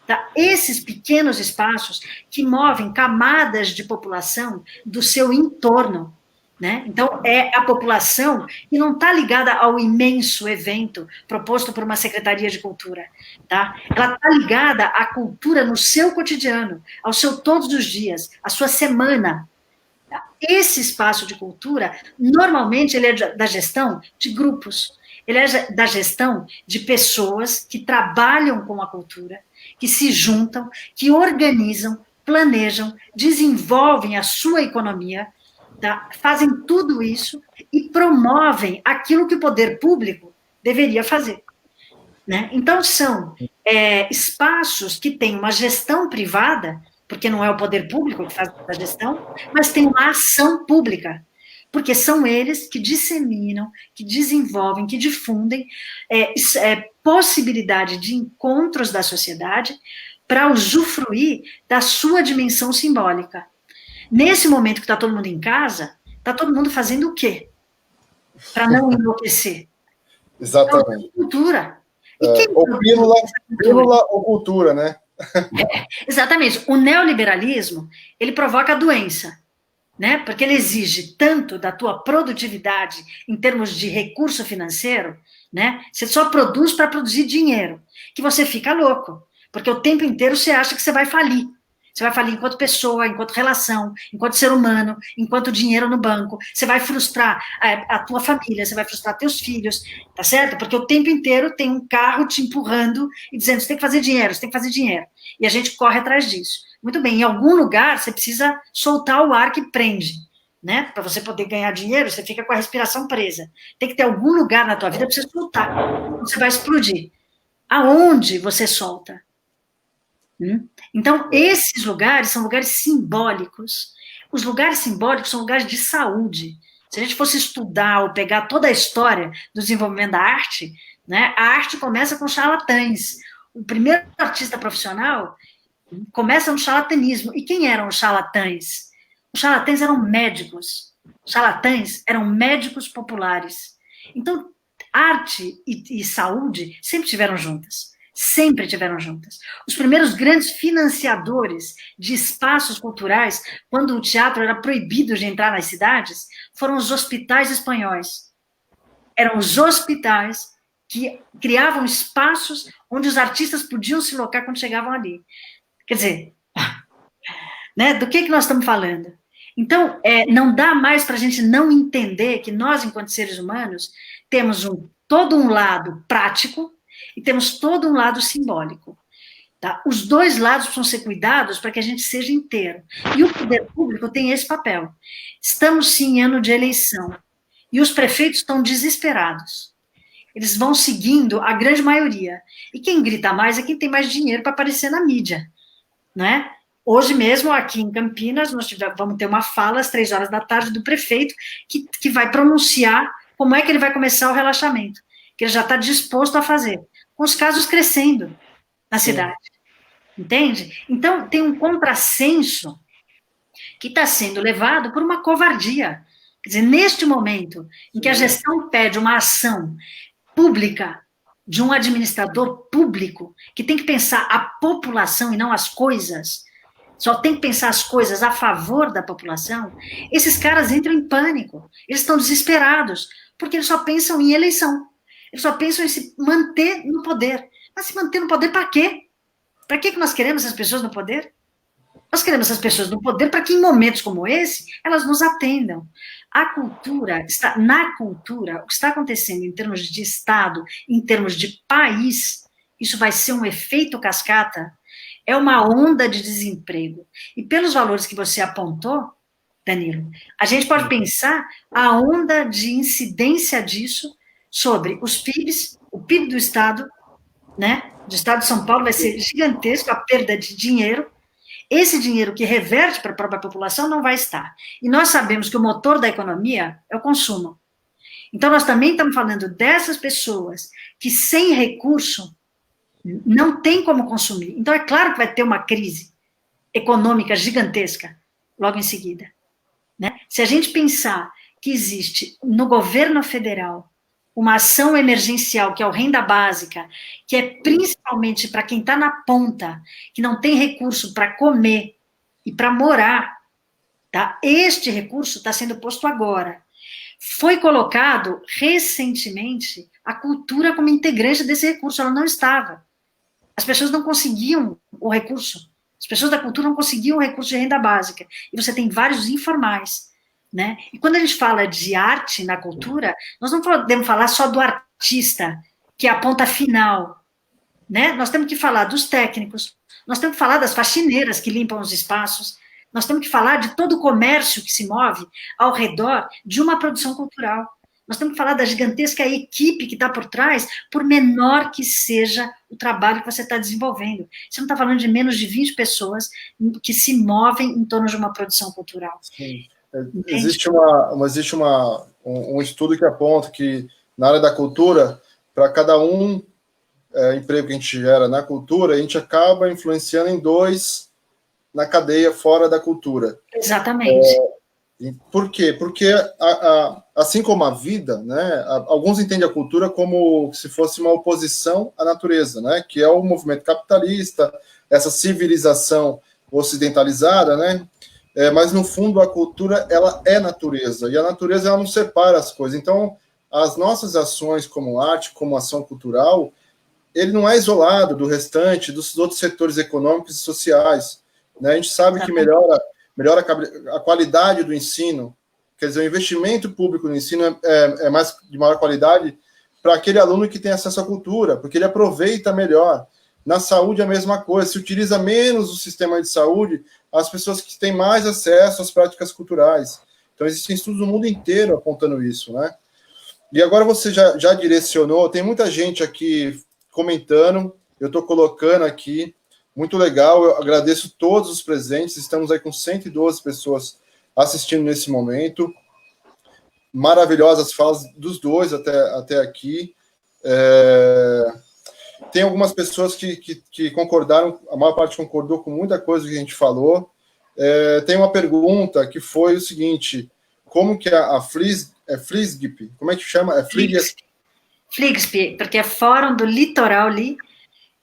Tá? Esses pequenos espaços que movem camadas de população do seu entorno, né? Então, é a população que não está ligada ao imenso evento proposto por uma Secretaria de Cultura, tá? Ela está ligada à cultura no seu cotidiano, ao seu todos os dias, à sua semana. Esse espaço de cultura, normalmente, ele é da gestão de grupos, ele é da gestão de pessoas que trabalham com a cultura, que se juntam, que organizam, planejam, desenvolvem a sua economia, tá? Fazem tudo isso e promovem aquilo que o poder público deveria fazer, né? Então, são espaços que têm uma gestão privada, porque não é o poder público que faz a gestão, mas tem uma ação pública, porque são eles que disseminam, que desenvolvem, que difundem possibilidade de encontros da sociedade para usufruir da sua dimensão simbólica. Nesse momento que está todo mundo em casa, está todo mundo fazendo o quê? Para não enlouquecer. Exatamente. Então, cultura. Ou pílula ou cultura, né? Exatamente. O neoliberalismo, ele provoca a doença, né? Porque ele exige tanto da tua produtividade em termos de recurso financeiro, né? Você só produz para produzir dinheiro, que você fica louco, porque o tempo inteiro você acha que você vai falir. Você vai falir enquanto pessoa, enquanto relação, enquanto ser humano, enquanto dinheiro no banco. Você vai frustrar a tua família, você vai frustrar teus filhos, tá certo? Porque o tempo inteiro tem um carro te empurrando e dizendo, você tem que fazer dinheiro, você tem que fazer dinheiro. E a gente corre atrás disso. Muito bem, em algum lugar você precisa soltar o ar que prende, né? Para você poder ganhar dinheiro, você fica com a respiração presa. Tem que ter algum lugar na tua vida para você soltar. Você vai explodir. Aonde você solta? Então, esses lugares são lugares simbólicos. Os lugares simbólicos são lugares de saúde. Se a gente fosse estudar ou pegar toda a história do desenvolvimento da arte, né, a arte começa com charlatães. O primeiro artista profissional começa no charlatanismo. E quem eram os charlatães? Os charlatães eram médicos. Os charlatães eram médicos populares. Então, arte e saúde sempre estiveram juntas. Sempre tiveram juntas. Os primeiros grandes financiadores de espaços culturais, quando o teatro era proibido de entrar nas cidades, foram os hospitais espanhóis. Eram os hospitais que criavam espaços onde os artistas podiam se locar quando chegavam ali. Quer dizer, né, do que nós estamos falando? Então, não dá mais para a gente não entender que nós, enquanto seres humanos, temos todo um lado prático, e temos todo um lado simbólico. Tá? Os dois lados precisam ser cuidados para que a gente seja inteiro. E o poder público tem esse papel. Estamos, sim, em ano de eleição. E os prefeitos estão desesperados. Eles vão seguindo a grande maioria. E quem grita mais é quem tem mais dinheiro para aparecer na mídia. Né? Hoje mesmo, aqui em Campinas, nós vamos ter uma fala às 15h do prefeito que vai pronunciar como é que ele vai começar o relaxamento, que ele já está disposto a fazer, com os casos crescendo na cidade, entende? Então, tem um contrassenso que está sendo levado por uma covardia. Quer dizer, neste momento em que a gestão pede uma ação pública de um administrador público, que tem que pensar a população e não as coisas, só tem que pensar as coisas a favor da população, esses caras entram em pânico, eles estão desesperados, porque eles só pensam em eleição. Eles só pensam em se manter no poder. Mas se manter no poder para quê? Para que nós queremos essas pessoas no poder? Nós queremos essas pessoas no poder para que em momentos como esse, elas nos atendam. A cultura, na cultura, o que está acontecendo em termos de Estado, em termos de país, isso vai ser um efeito cascata, é uma onda de desemprego. E pelos valores que você apontou, Danilo, a gente pode pensar a onda de incidência disso sobre os PIBs, o PIB do Estado, né, do Estado de São Paulo vai ser gigantesco, a perda de dinheiro, esse dinheiro que reverte para a própria população não vai estar. E nós sabemos que o motor da economia é o consumo. Então, nós também estamos falando dessas pessoas que, sem recurso, não tem como consumir. Então, é claro que vai ter uma crise econômica gigantesca logo em seguida. Né? Se a gente pensar que existe no governo federal uma ação emergencial, que é o renda básica, que é principalmente para quem está na ponta, que não tem recurso para comer e para morar, Tá? Este recurso está sendo posto agora. Foi colocado recentemente a cultura como integrante desse recurso, ela não estava. As pessoas não conseguiam o recurso. As pessoas da cultura não conseguiam o recurso de renda básica. E você tem vários informais, né? E quando a gente fala de arte na cultura, nós não podemos falar só do artista, que é a ponta final, né? Nós temos que falar dos técnicos, nós temos que falar das faxineiras que limpam os espaços, nós temos que falar de todo o comércio que se move ao redor de uma produção cultural. Nós temos que falar da gigantesca equipe que está por trás, por menor que seja o trabalho que você está desenvolvendo. Você não está falando de menos de 20 pessoas que se movem em torno de uma produção cultural. Sim. Existe um estudo que aponta que, na área da cultura, para cada emprego que a gente gera na cultura, a gente acaba influenciando em 2 na cadeia fora da cultura. Exatamente. Por quê? Porque, assim como a vida, né, alguns entendem a cultura como se fosse uma oposição à natureza, né, que é o movimento capitalista, essa civilização ocidentalizada, né, mas, no fundo, a cultura ela é natureza, e a natureza ela não separa as coisas. Então, as nossas ações como arte, como ação cultural, ele não é isolado do restante, dos outros setores econômicos e sociais. Né? A gente sabe que melhora a qualidade do ensino, quer dizer, o investimento público no ensino é mais de maior qualidade para aquele aluno que tem acesso à cultura, porque ele aproveita melhor. Na saúde, a mesma coisa, se utiliza menos o sistema de saúde, as pessoas que têm mais acesso às práticas culturais. Então, existem estudos no mundo inteiro apontando isso, né? E agora você já direcionou, tem muita gente aqui comentando, eu estou colocando aqui, muito legal, eu agradeço todos os presentes, estamos aí com 112 pessoas assistindo nesse momento, maravilhosas falas dos dois até aqui, tem algumas pessoas que concordaram, a maior parte concordou com muita coisa que a gente falou, tem uma pergunta que foi o seguinte, como que a FLISGP, como é que chama? FLIGSP, porque é Fórum do Litoral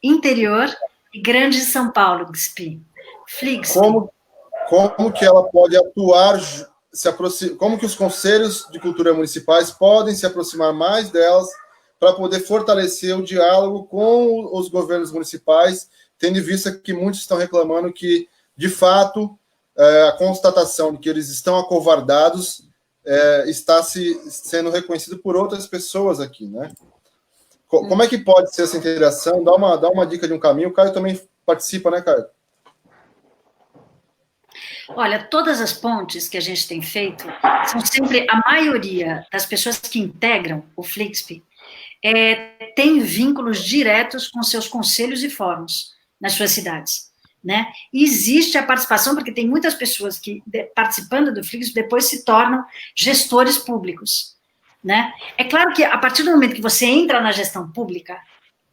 Interior e Grande São Paulo, GSP. FLIGSP. Como que ela pode atuar, como que os conselhos de cultura municipais podem se aproximar mais delas para poder fortalecer o diálogo com os governos municipais, tendo em vista que muitos estão reclamando que, de fato, a constatação de que eles estão acovardados está sendo reconhecido por outras pessoas aqui, né? Como é que pode ser essa interação? Dá uma dica de um caminho. O Caio também participa, né, Caio? Olha, todas as pontes que a gente tem feito, são sempre, a maioria das pessoas que integram o FLIGSP tem vínculos diretos com seus conselhos e fóruns nas suas cidades. Né? E existe a participação, porque tem muitas pessoas que, participando do FLIGSP, depois se tornam gestores públicos. Né? É claro que, a partir do momento que você entra na gestão pública,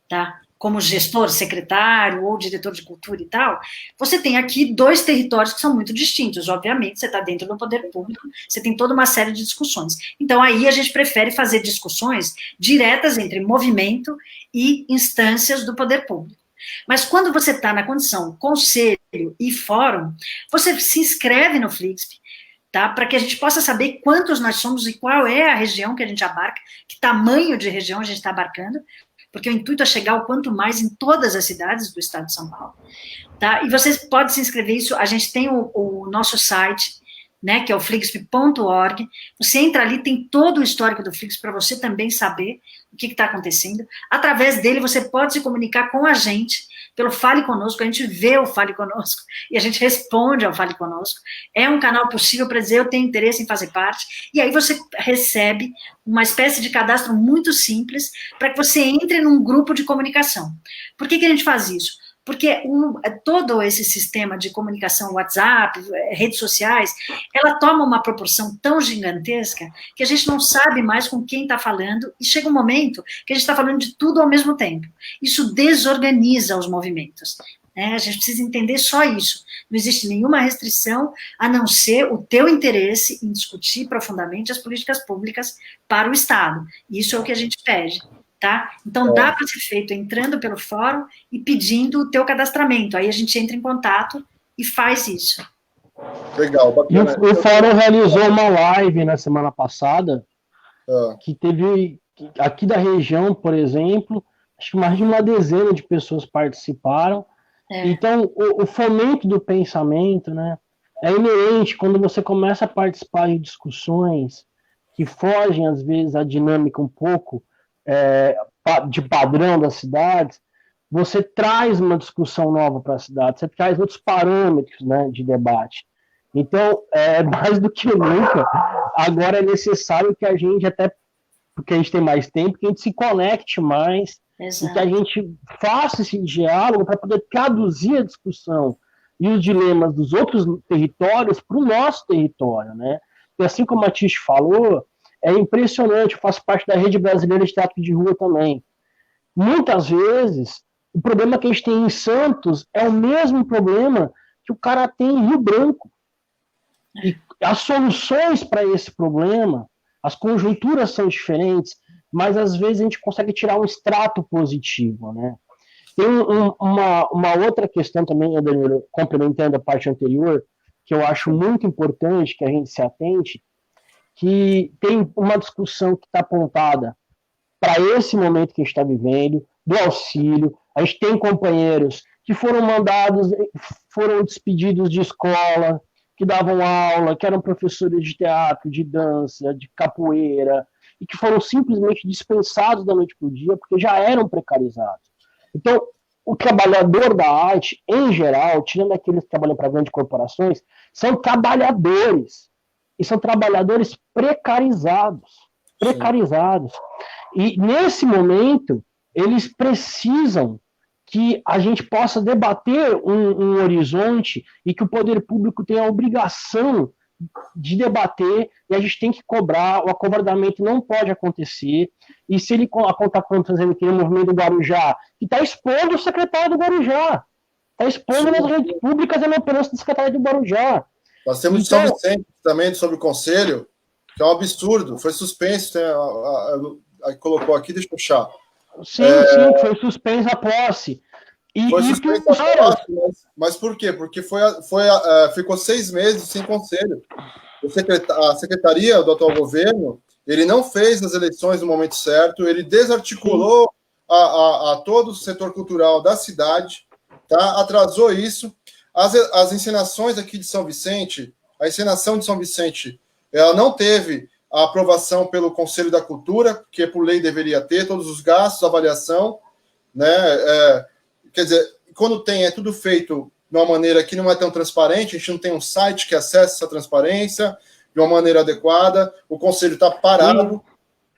tá? Como gestor, secretário ou diretor de cultura e tal, você tem aqui 2 territórios que são muito distintos. Obviamente, você está dentro do poder público, você tem toda uma série de discussões. Então, aí a gente prefere fazer discussões diretas entre movimento e instâncias do poder público. Mas quando você está na condição conselho e fórum, você se inscreve no FLIGSP, tá? Para que a gente possa saber quantos nós somos e qual é a região que a gente abarca, que tamanho de região a gente está abarcando, porque o intuito é chegar o quanto mais em todas as cidades do estado de São Paulo. Tá? E vocês podem se inscrever isso, a gente tem o nosso site, né, que é o fligsp.org, você entra ali, tem todo o histórico do FLIGSP para você também saber o que está acontecendo. Através dele, você pode se comunicar com a gente, pelo Fale Conosco, a gente vê o Fale Conosco e a gente responde ao Fale Conosco. É um canal possível para dizer, eu tenho interesse em fazer parte, e aí você recebe uma espécie de cadastro muito simples para que você entre num grupo de comunicação. Por que a gente faz isso? Porque todo esse sistema de comunicação, WhatsApp, redes sociais, ela toma uma proporção tão gigantesca que a gente não sabe mais com quem está falando, e chega um momento que a gente está falando de tudo ao mesmo tempo. Isso desorganiza os movimentos. Né? A gente precisa entender só isso. Não existe nenhuma restrição, a não ser o teu interesse em discutir profundamente as políticas públicas para o Estado. Isso é o que a gente pede. Tá? Então, dá para ser feito entrando pelo fórum e pedindo o teu cadastramento. Aí a gente entra em contato e faz isso. Legal, E bacana. o Fórum realizou uma live na semana passada, que teve, aqui da região, por exemplo, acho que mais de uma dezena de pessoas participaram. Então, o fomento do pensamento, né, é inerente quando você começa a participar de discussões que fogem, às vezes, a dinâmica um pouco de padrão das cidades, você traz uma discussão nova para a cidade, você traz outros parâmetros, né, de debate. Então, mais do que nunca, agora é necessário que a gente, até porque a gente tem mais tempo, que a gente se conecte mais, e que a gente faça esse diálogo para poder traduzir a discussão e os dilemas dos outros territórios para o nosso território, né? E assim como a Tish falou, é impressionante, eu faço parte da Rede Brasileira de Teatro de Rua também. Muitas vezes, o problema que a gente tem em Santos é o mesmo problema que o cara tem em Rio Branco. E as soluções para esse problema, as conjunturas são diferentes, mas às vezes a gente consegue tirar um extrato positivo, né? Tem uma outra questão também, Danilo, complementando a parte anterior, que eu acho muito importante que a gente se atente, que tem uma discussão que está apontada para esse momento que a gente está vivendo, do auxílio. A gente tem companheiros que foram mandados, foram despedidos de escola, que davam aula, que eram professores de teatro, de dança, de capoeira, e que foram simplesmente dispensados da noite para o dia, porque já eram precarizados. Então, o trabalhador da arte, em geral, tirando aqueles que trabalham para grandes corporações, são trabalhadores. E são trabalhadores precarizados. Precarizados. E, nesse momento, eles precisam que a gente possa debater um horizonte e que o poder público tenha a obrigação de debater, e a gente tem que cobrar, o acovardamento não pode acontecer, e se ele está acontecendo aqui no movimento do Guarujá, que está expondo o secretário do Guarujá, está expondo nas redes públicas a operância do secretário do Guarujá. Nós temos de São Vicente também, sobre o conselho, que é um absurdo, foi suspenso, colocou aqui, deixa eu puxar. Sim, foi suspenso a posse. Foi suspenso a posse, mas por quê? Porque ficou 6 meses sem conselho. A secretaria do atual governo, ele não fez as eleições no momento certo, ele desarticulou a todo o setor cultural da cidade, tá? Atrasou isso. As encenações aqui de São Vicente, a encenação de São Vicente, ela não teve a aprovação pelo Conselho da Cultura, que por lei deveria ter, todos os gastos, avaliação, né? Quer dizer, quando é tudo feito de uma maneira que não é tão transparente, a gente não tem um site que acesse essa transparência de uma maneira adequada, o Conselho está parado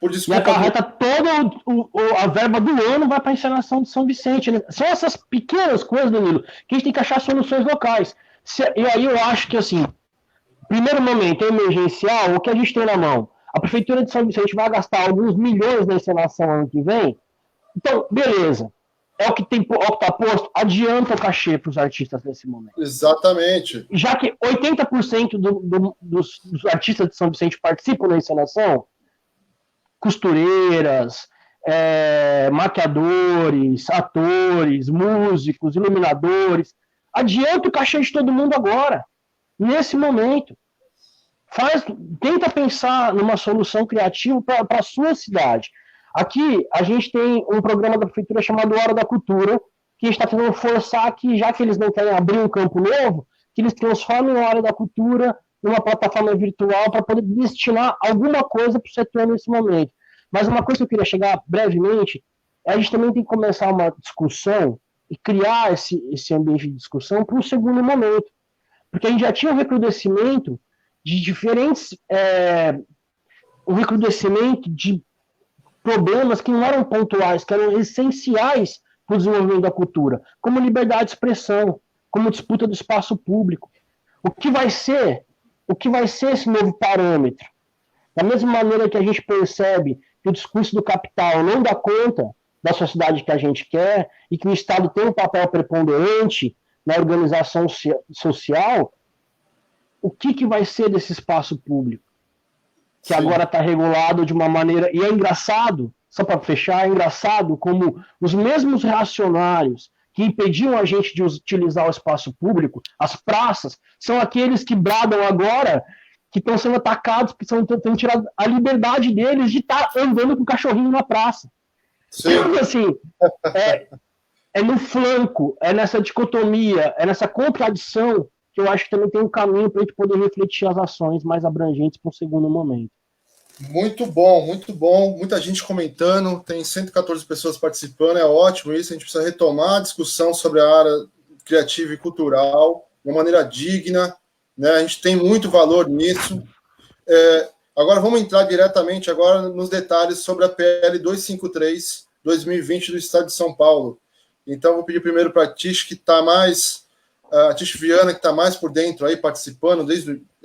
por desculpa. E acarreta toda a verba do ano vai para a encenação de São Vicente. Né? São essas pequenas coisas, Danilo, que a gente tem que achar soluções locais. E aí eu acho que, assim, primeiro momento emergencial, o que a gente tem na mão? A Prefeitura de São Vicente vai gastar alguns milhões na encenação ano que vem? Então, beleza. É o que está posto, adianta o cachê para os artistas nesse momento. Exatamente. Já que 80% dos artistas de São Vicente participam da encenação, costureiras, maquiadores, atores, músicos, iluminadores, adianta o cachê de todo mundo agora, nesse momento. Tenta pensar numa solução criativa para a sua cidade. Aqui, a gente tem um programa da prefeitura chamado Hora da Cultura, que a gente está tentando forçar que, já que eles não querem abrir um campo novo, que eles transformem a Hora da Cultura numa plataforma virtual para poder destinar alguma coisa para o setor nesse momento. Mas uma coisa que eu queria chegar brevemente, a gente também tem que começar uma discussão e criar esse ambiente de discussão para um segundo momento. Porque a gente já tinha um recrudescimento de diferentes... um recrudescimento de problemas que não eram pontuais, que eram essenciais para o desenvolvimento da cultura, como liberdade de expressão, como disputa do espaço público. O que vai ser esse novo parâmetro? Da mesma maneira que a gente percebe que o discurso do capital não dá conta da sociedade que a gente quer e que o Estado tem um papel preponderante na organização social, o que vai ser desse espaço público? Que Sim. Agora está regulado de uma maneira... E é engraçado, só para fechar, é engraçado como os mesmos reacionários que impediam a gente de utilizar o espaço público, as praças, são aqueles que bradam agora que estão sendo atacados, que estão tentando tirar a liberdade deles de estar andando com o cachorrinho na praça. Então, assim, é no flanco, é nessa dicotomia, é nessa contradição que eu acho que também tem um caminho para a gente poder refletir as ações mais abrangentes para um segundo momento. Muito bom, muito bom. Muita gente comentando, tem 114 pessoas participando, é ótimo isso. A gente precisa retomar a discussão sobre a área criativa e cultural de uma maneira digna, né? A gente tem muito valor nisso. Agora vamos entrar diretamente agora nos detalhes sobre a PL 253/2020 do Estado de São Paulo. Então, vou pedir primeiro para a Tish, que está mais... A Tish Viana, que está mais por dentro aí, participando,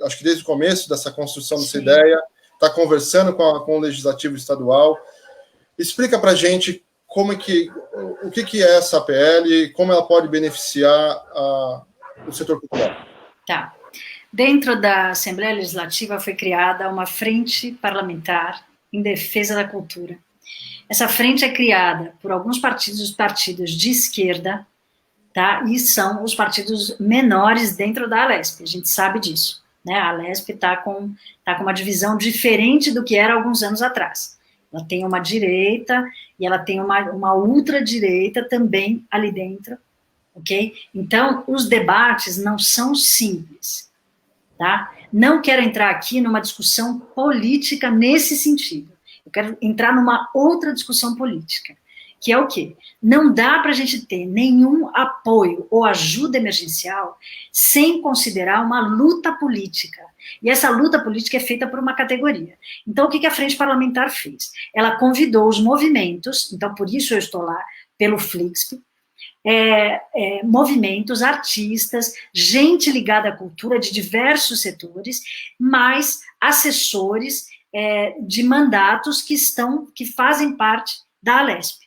acho que desde o começo dessa construção dessa ideia, está conversando com o Legislativo Estadual. Explica para a gente o que é essa PL, como ela pode beneficiar o setor cultural. Tá. Dentro da Assembleia Legislativa foi criada uma frente parlamentar em defesa da cultura. Essa frente é criada por alguns partidos, os partidos de esquerda, tá? E são os partidos menores dentro da Alesp, a gente sabe disso, né? A Alesp está com uma divisão diferente do que era alguns anos atrás. Ela tem uma direita e ela tem uma ultradireita também ali dentro, ok? Então, os debates não são simples, tá? Não quero entrar aqui numa discussão política nesse sentido. Eu quero entrar numa outra discussão política, que é o quê? Não dá para a gente ter nenhum apoio ou ajuda emergencial sem considerar uma luta política. E essa luta política é feita por uma categoria. Então, o que a Frente Parlamentar fez? Ela convidou os movimentos, então por isso eu estou lá, pelo Flixp, movimentos, artistas, gente ligada à cultura de diversos setores, mais assessores de mandatos que fazem parte da Alesp.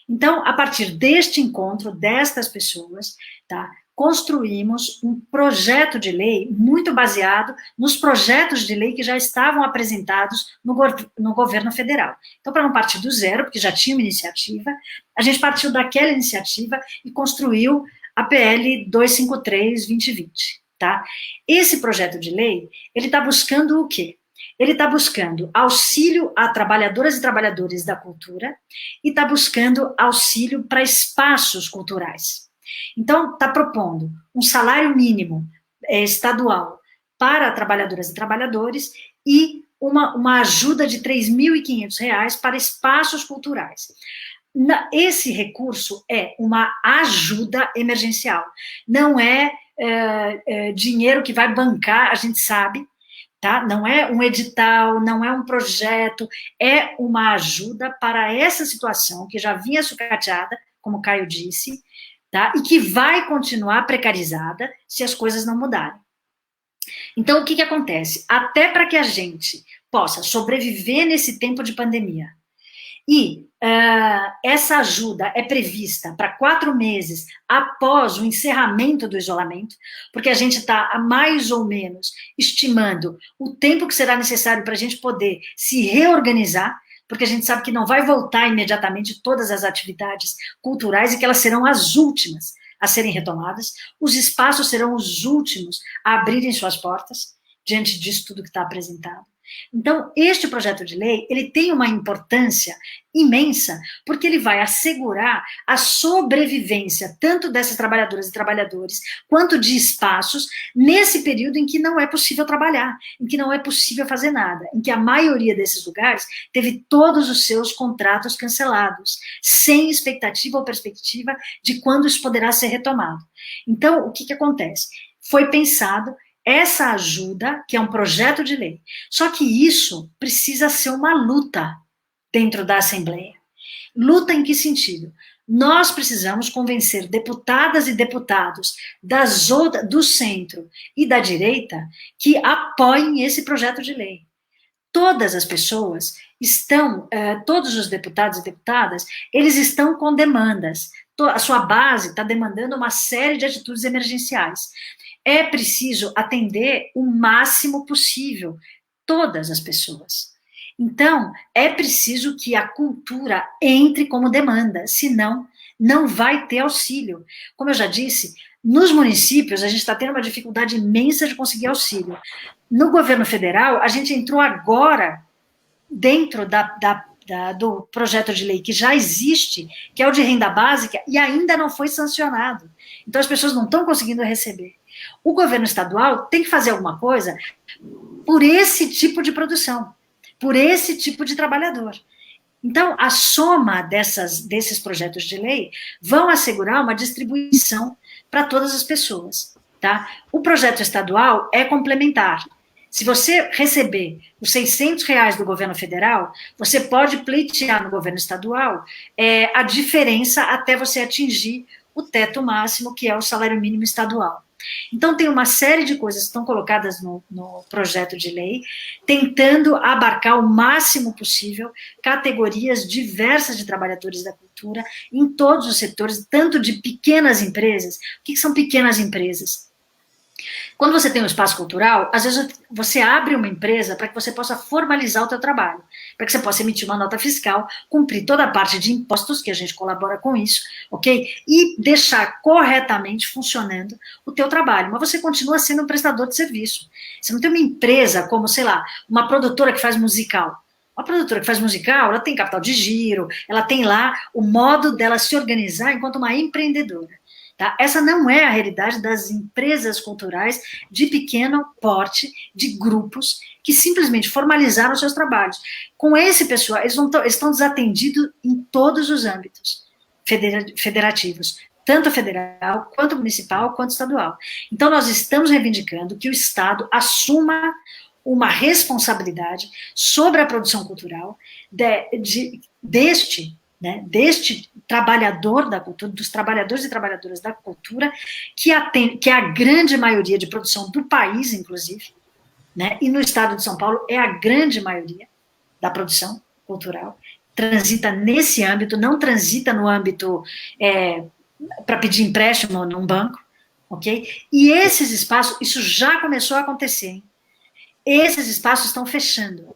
Então, a partir deste encontro, destas pessoas, tá, construímos um projeto de lei muito baseado nos projetos de lei que já estavam apresentados no governo federal. Então, para não partir do zero, porque já tinha uma iniciativa, a gente partiu daquela iniciativa e construiu a PL 253/2020, tá? Esse projeto de lei, ele está buscando o quê? Ele está buscando auxílio a trabalhadoras e trabalhadores da cultura e está buscando auxílio para espaços culturais. Então, está propondo um salário mínimo estadual para trabalhadoras e trabalhadores e uma ajuda de R$ 3.500 para espaços culturais. Esse recurso é uma ajuda emergencial, não é dinheiro que vai bancar, a gente sabe, tá? Não é um edital, não é um projeto, é uma ajuda para essa situação que já vinha sucateada, como o Caio disse, tá? E que vai continuar precarizada se as coisas não mudarem. Então, o que acontece? Até para que a gente possa sobreviver nesse tempo de pandemia, e essa ajuda é prevista para 4 meses após o encerramento do isolamento, porque a gente está mais ou menos estimando o tempo que será necessário para a gente poder se reorganizar, porque a gente sabe que não vai voltar imediatamente todas as atividades culturais e que elas serão as últimas a serem retomadas, os espaços serão os últimos a abrirem suas portas, diante disso tudo que está apresentado. Então, este projeto de lei, ele tem uma importância imensa, porque ele vai assegurar a sobrevivência tanto dessas trabalhadoras e trabalhadores, quanto de espaços, nesse período em que não é possível trabalhar, em que não é possível fazer nada, em que a maioria desses lugares teve todos os seus contratos cancelados, sem expectativa ou perspectiva de quando isso poderá ser retomado. Então, o que acontece? Foi pensado essa ajuda, que é um projeto de lei. Só que isso precisa ser uma luta dentro da Assembleia. Luta em que sentido? Nós precisamos convencer deputadas e deputados do centro e da direita que apoiem esse projeto de lei. Todas as pessoas todos os deputados e deputadas, eles estão com demandas. A sua base está demandando uma série de atitudes emergenciais. É preciso atender o máximo possível todas as pessoas. Então, é preciso que a cultura entre como demanda, senão não vai ter auxílio. Como eu já disse, nos municípios a gente está tendo uma dificuldade imensa de conseguir auxílio. No governo federal, a gente entrou agora dentro do projeto de lei que já existe, que é o de renda básica, e ainda não foi sancionado. Então as pessoas não estão conseguindo receber. O governo estadual tem que fazer alguma coisa por esse tipo de produção, por esse tipo de trabalhador. Então, a soma desses projetos de lei vão assegurar uma distribuição para todas as pessoas, tá? O projeto estadual é complementar. Se você receber os R$ 600 do governo federal, você pode pleitear no governo estadual a diferença até você atingir o teto máximo, que é o salário mínimo estadual. Então, tem uma série de coisas que estão colocadas no projeto de lei, tentando abarcar o máximo possível categorias diversas de trabalhadores da cultura, em todos os setores, tanto de pequenas empresas. O que são pequenas empresas? Quando você tem um espaço cultural, às vezes você abre uma empresa para que você possa formalizar o teu trabalho, para que você possa emitir uma nota fiscal, cumprir toda a parte de impostos, que a gente colabora com isso, ok? E deixar corretamente funcionando o teu trabalho. Mas você continua sendo um prestador de serviço. Você não tem uma empresa como, sei lá, uma produtora que faz musical. Uma produtora que faz musical, ela tem capital de giro, ela tem lá o modo dela se organizar enquanto uma empreendedora. Tá? Essa não é a realidade das empresas culturais de pequeno porte, de grupos que simplesmente formalizaram seus trabalhos. Com esse pessoal, eles estão desatendidos em todos os âmbitos federativos, tanto federal, quanto municipal, quanto estadual. Então, nós estamos reivindicando que o Estado assuma uma responsabilidade sobre a produção cultural deste trabalhador da cultura, dos trabalhadores e trabalhadoras da cultura, que é a grande maioria de produção do país, inclusive, né? E no estado de São Paulo é a grande maioria da produção cultural, transita nesse âmbito, não transita no âmbito para pedir empréstimo num banco, ok? E esses espaços, isso já começou a acontecer, hein? Esses espaços estão fechando,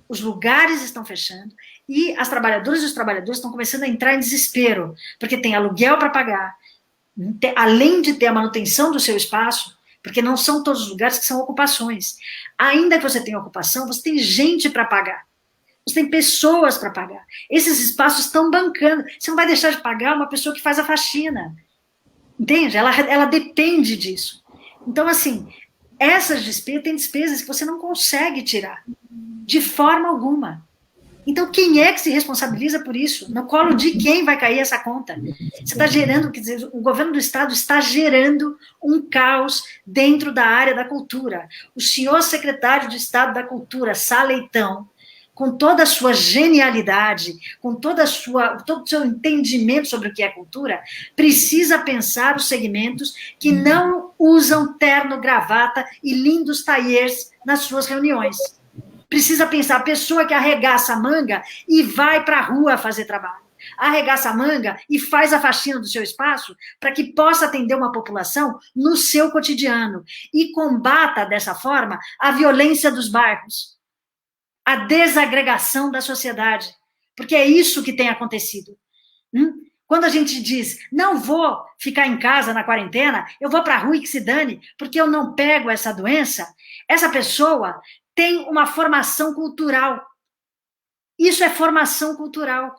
os lugares estão fechando, e as trabalhadoras e os trabalhadores estão começando a entrar em desespero, porque tem aluguel para pagar, além de ter a manutenção do seu espaço, porque não são todos os lugares que são ocupações. Ainda que você tenha ocupação, você tem gente para pagar, você tem pessoas para pagar. Esses espaços estão bancando. Você não vai deixar de pagar uma pessoa que faz a faxina, entende? Ela depende disso. Então, assim, essas despesas, tem despesas que você não consegue tirar, de forma alguma. Então, quem é que se responsabiliza por isso? No colo de quem vai cair essa conta? Você está gerando, quer dizer, o governo do Estado está gerando um caos dentro da área da cultura. O senhor secretário de Estado da Cultura, Sá Leitão, com toda a sua genialidade, com todo o seu entendimento sobre o que é cultura, precisa pensar os segmentos que não usam terno, gravata e lindos taillers nas suas reuniões. Precisa pensar a pessoa que arregaça a manga e vai para a rua fazer trabalho. Arregaça a manga e faz a faxina do seu espaço para que possa atender uma população no seu cotidiano e combata, dessa forma, a violência dos bairros, a desagregação da sociedade, porque é isso que tem acontecido. Quando a gente diz, não vou ficar em casa na quarentena, eu vou para a rua e que se dane, porque eu não pego essa doença, essa pessoa tem uma formação cultural. Isso é formação cultural.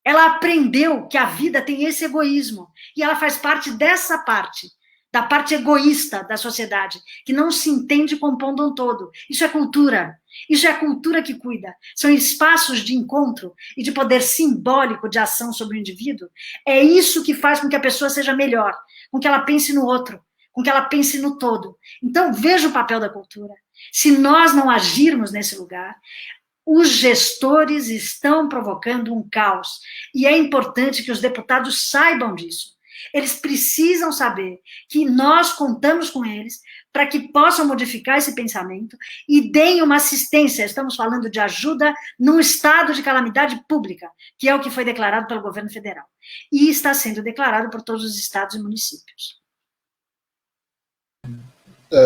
Ela aprendeu que a vida tem esse egoísmo, e ela faz parte dessa parte, da parte egoísta da sociedade, que não se entende compondo um todo. Isso é cultura. Isso é a cultura que cuida. São espaços de encontro e de poder simbólico de ação sobre o indivíduo. É isso que faz com que a pessoa seja melhor, com que ela pense no outro, com que ela pense no todo. Então, veja o papel da cultura. Se nós não agirmos nesse lugar, os gestores estão provocando um caos. E é importante que os deputados saibam disso. Eles precisam saber que nós contamos com eles para que possam modificar esse pensamento e deem uma assistência. Estamos falando de ajuda num estado de calamidade pública, que é o que foi declarado pelo governo federal. E está sendo declarado por todos os estados e municípios.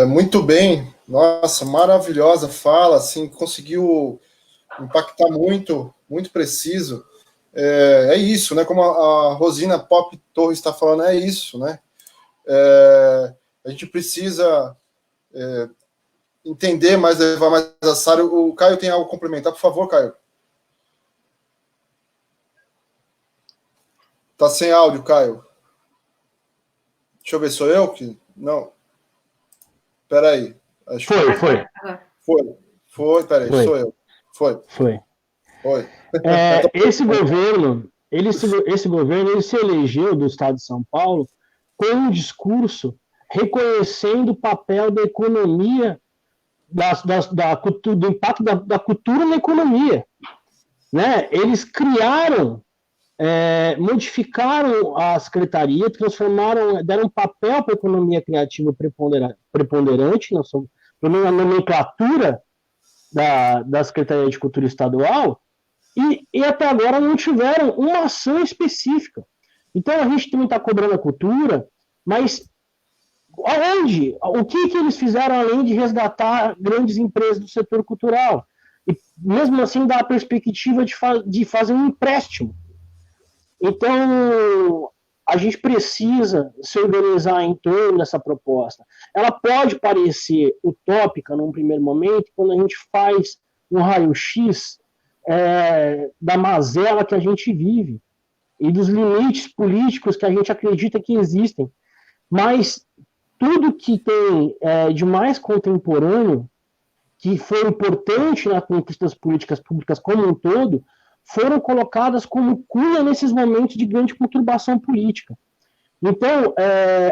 Muito bem. Nossa, maravilhosa fala, assim, conseguiu impactar muito, muito preciso. é isso, né? Como a Rosina Pop Torres está falando, é isso, né? A gente precisa entender mais, levar mais a sério. O Caio tem algo a complementar, por favor, Caio. Tá sem áudio, Caio. Deixa eu ver, sou eu que... Não. Peraí. Foi, peraí, sou eu. Foi. Esse governo, ele se elegeu do Estado de São Paulo com um discurso reconhecendo o papel da economia, do impacto da cultura na economia. Né? Eles criaram, modificaram a secretaria, deram um papel para a economia criativa preponderante na nomenclatura da Secretaria de Cultura Estadual, e até agora não tiveram uma ação específica. Então a gente também está cobrando a cultura, mas aonde? O que eles fizeram além de resgatar grandes empresas do setor cultural? E mesmo assim dá a perspectiva de fazer um empréstimo. Então a gente precisa se organizar em torno dessa proposta. Ela pode parecer utópica num primeiro momento, quando a gente faz um raio-x da mazela que a gente vive e dos limites políticos que a gente acredita que existem. Mas tudo que tem de mais contemporâneo, que foi importante na conquista das políticas públicas como um todo, foram colocadas como cunha nesses momentos de grande conturbação política. Então,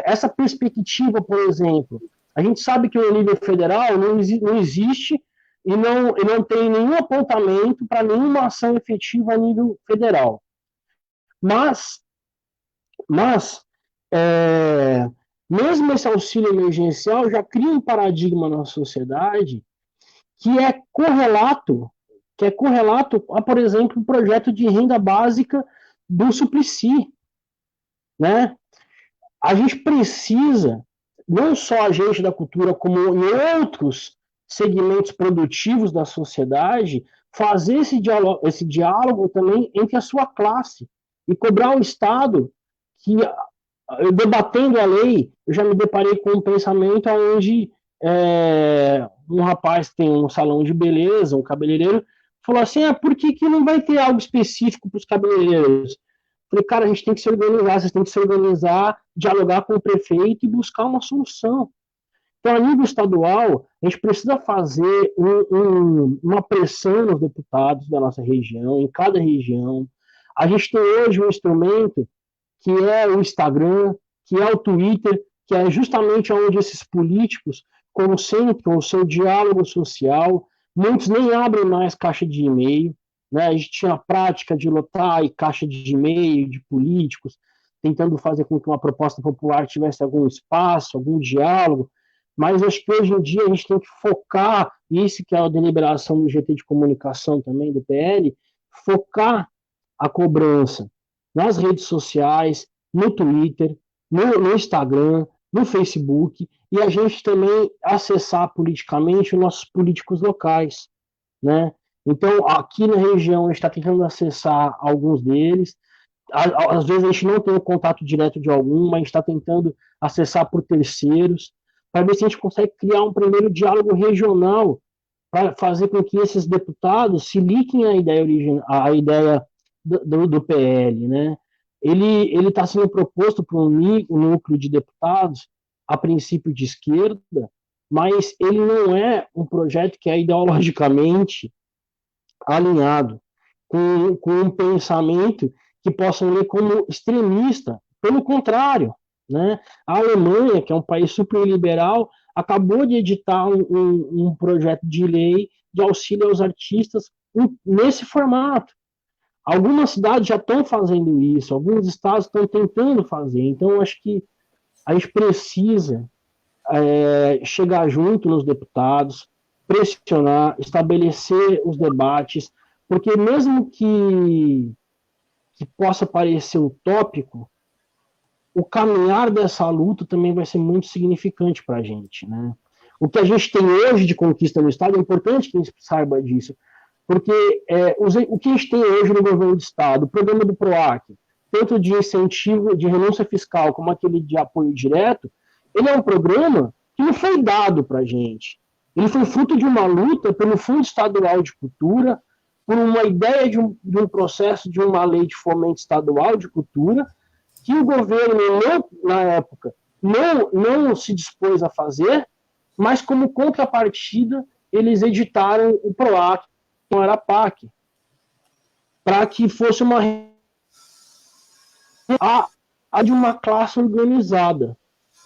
essa perspectiva, por exemplo, a gente sabe que no nível federal não existe e não tem nenhum apontamento para nenhuma ação efetiva a nível federal. Mas mesmo esse auxílio emergencial já cria um paradigma na sociedade que é correlato a, por exemplo, o projeto de renda básica do Suplicy, né? A gente precisa, não só a gente da cultura, como em outros segmentos produtivos da sociedade, fazer esse diálogo também entre a sua classe e cobrar o Estado que, debatendo a lei, eu já me deparei com um pensamento onde um rapaz que tem um salão de beleza, um cabeleireiro, falou assim, por que não vai ter algo específico para os cabeleireiros? Falei, cara, a gente tem que se organizar, vocês têm que se organizar, dialogar com o prefeito e buscar uma solução. Então, a nível estadual, a gente precisa fazer uma pressão nos deputados da nossa região, em cada região. A gente tem hoje um instrumento que é o Instagram, que é o Twitter, que é justamente onde esses políticos concentram o seu diálogo social. Muitos nem abrem mais caixa de e-mail, né? A gente tinha a prática de lotar caixa de e-mail de políticos, tentando fazer com que uma proposta popular tivesse algum espaço, algum diálogo, mas acho que hoje em dia a gente tem que focar, isso que é a deliberação do GT de comunicação também, do PL, focar a cobrança nas redes sociais, no Twitter, no Instagram, no Facebook, e a gente também acessar politicamente os nossos políticos locais, né? Então, aqui na região, a gente está tentando acessar alguns deles. Às vezes a gente não tem o contato direto de algum, mas a gente está tentando acessar por terceiros, para ver se a gente consegue criar um primeiro diálogo regional, para fazer com que esses deputados se liguem à ideia do PL, né? Ele está sendo proposto por um núcleo de deputados, a princípio de esquerda, mas ele não é um projeto que é ideologicamente alinhado com um pensamento que possam ler como extremista. Pelo contrário, né? A Alemanha, que é um país super liberal, acabou de editar um projeto de lei de auxílio aos artistas nesse formato. Algumas cidades já estão fazendo isso, alguns estados estão tentando fazer. Então, acho que a gente precisa chegar junto nos deputados, pressionar, estabelecer os debates, porque mesmo que possa parecer utópico, o caminhar dessa luta também vai ser muito significante para a gente, né? O que a gente tem hoje de conquista no Estado, é importante que a gente saiba disso, Porque o que a gente tem hoje no governo do Estado, o programa do PROAC, tanto de incentivo, de renúncia fiscal, como aquele de apoio direto, ele é um programa que não foi dado para a gente. Ele foi fruto de uma luta pelo Fundo Estadual de Cultura, por uma ideia de um processo de uma lei de fomento estadual de cultura, que o governo, na época, não se dispôs a fazer, mas como contrapartida, eles editaram o PROAC, que não era PAC, para que fosse a de uma classe organizada.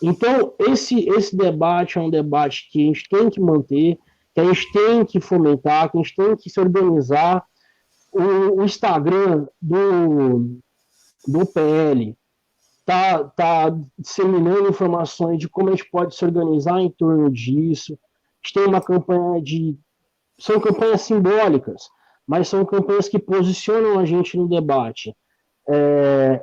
Então, esse debate é um debate que a gente tem que manter, que a gente tem que fomentar, que a gente tem que se organizar. O Instagram do PL está disseminando informações de como a gente pode se organizar em torno disso. A gente tem uma campanha são campanhas simbólicas, mas são campanhas que posicionam a gente no debate,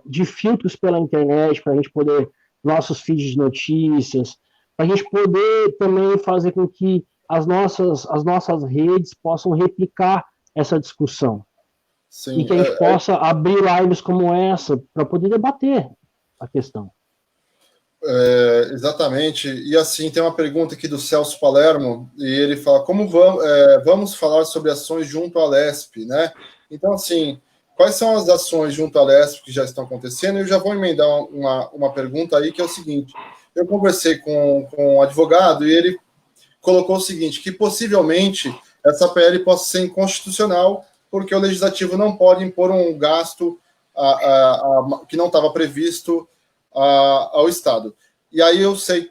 de filtros pela internet, para a gente poder, nossos feeds de notícias, para a gente poder também fazer com que as nossas redes possam replicar essa discussão. Sim, e que a gente possa abrir lives como essa para poder debater a questão. Exatamente. E assim, tem uma pergunta aqui do Celso Palermo, e ele fala, como vamos falar sobre ações junto à Lesp, né? Então, assim, quais são as ações junto à Lesp que já estão acontecendo? Eu já vou emendar uma pergunta aí, que é o seguinte, eu conversei com um advogado, e ele colocou o seguinte, que possivelmente essa PL possa ser inconstitucional, porque o Legislativo não pode impor um gasto que não estava previsto ao Estado. E aí eu sei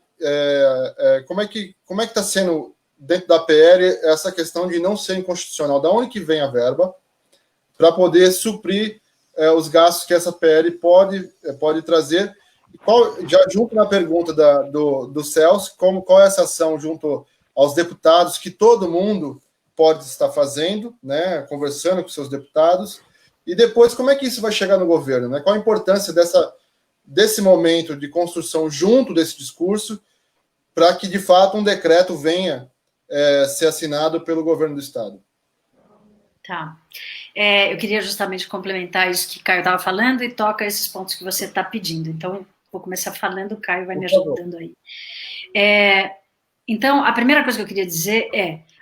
como é que está sendo, dentro da PL, essa questão de não ser inconstitucional. Da onde que vem a verba para poder suprir os gastos que essa PL pode trazer? Já junto na pergunta do Celso, qual é essa ação junto aos deputados que todo mundo pode estar fazendo, né, conversando com seus deputados, e depois como é que isso vai chegar no governo, né? Qual a importância desse momento de construção junto desse discurso para que, de fato, um decreto venha ser assinado pelo governo do Estado? Tá. Eu queria justamente complementar isso que o Caio estava falando e toca esses pontos que você está pedindo. Então, vou começar falando, o Caio vai me ajudando aí. Então, a primeira coisa que eu queria dizer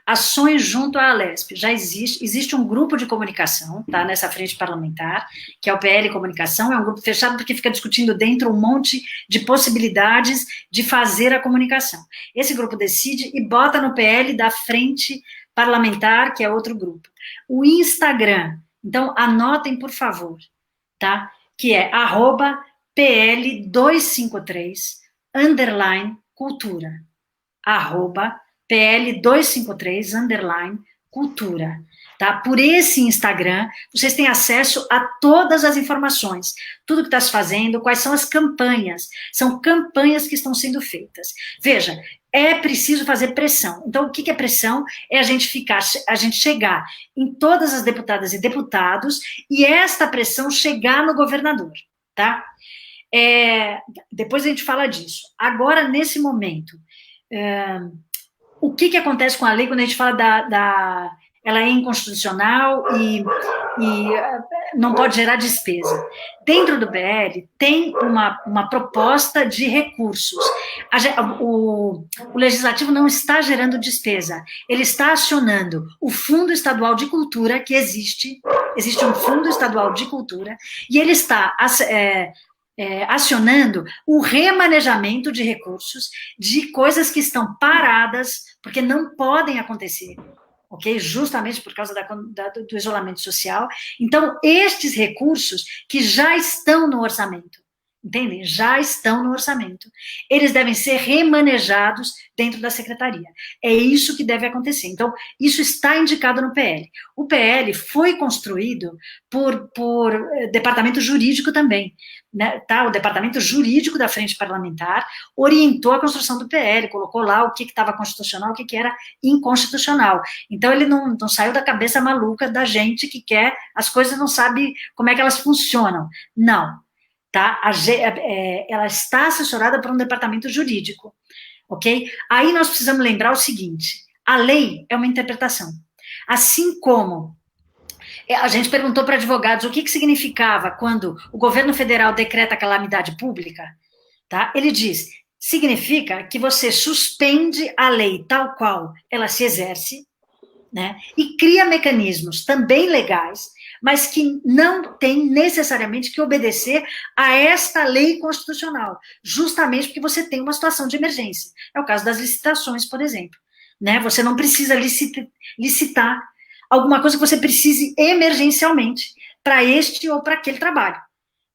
ações junto à Lesp. Já existe um grupo de comunicação, tá, nessa frente parlamentar, que é o PL Comunicação, é um grupo fechado porque fica discutindo dentro um monte de possibilidades de fazer a comunicação. Esse grupo decide e bota no PL da frente parlamentar, que é outro grupo. O Instagram, então anotem, por favor, tá, que é @PL253_cultura, @PL253_cultura, tá? Por esse Instagram, vocês têm acesso a todas as informações, tudo que está se fazendo, quais são as campanhas, são campanhas que estão sendo feitas. Veja, é preciso fazer pressão. Então, o que é pressão? É a gente chegar em todas as deputadas e deputados e esta pressão chegar no governador, tá? Depois a gente fala disso. Agora, nesse momento, o que acontece com a lei quando a gente fala ela é inconstitucional e não pode gerar despesa? Dentro do PL tem uma proposta de recursos. O Legislativo não está gerando despesa, ele está acionando o Fundo Estadual de Cultura, que existe um Fundo Estadual de Cultura, e ele está acionando o remanejamento de recursos de coisas que estão paradas, porque não podem acontecer, ok? Justamente por causa do isolamento social. Então, estes recursos que já estão no orçamento, entendem? Já estão no orçamento. Eles devem ser remanejados dentro da secretaria. É isso que deve acontecer. Então, isso está indicado no PL. O PL foi construído por departamento jurídico também, né? Tá? O departamento jurídico da frente parlamentar orientou a construção do PL, colocou lá o que estava constitucional, o que era inconstitucional. Então, ele não saiu da cabeça maluca da gente que quer, as coisas não sabe como é que elas funcionam. Não. Tá? Ela está assessorada por um departamento jurídico, ok? Aí nós precisamos lembrar o seguinte, a lei é uma interpretação, assim como A gente perguntou para advogados o que significava quando o governo federal decreta calamidade pública, tá? Ele diz, significa que você suspende a lei tal qual ela se exerce, né? E cria mecanismos também legais, mas que não tem necessariamente que obedecer a esta lei constitucional, justamente porque você tem uma situação de emergência. É o caso das licitações, por exemplo, né? Você não precisa licitar alguma coisa que você precise emergencialmente para este ou para aquele trabalho,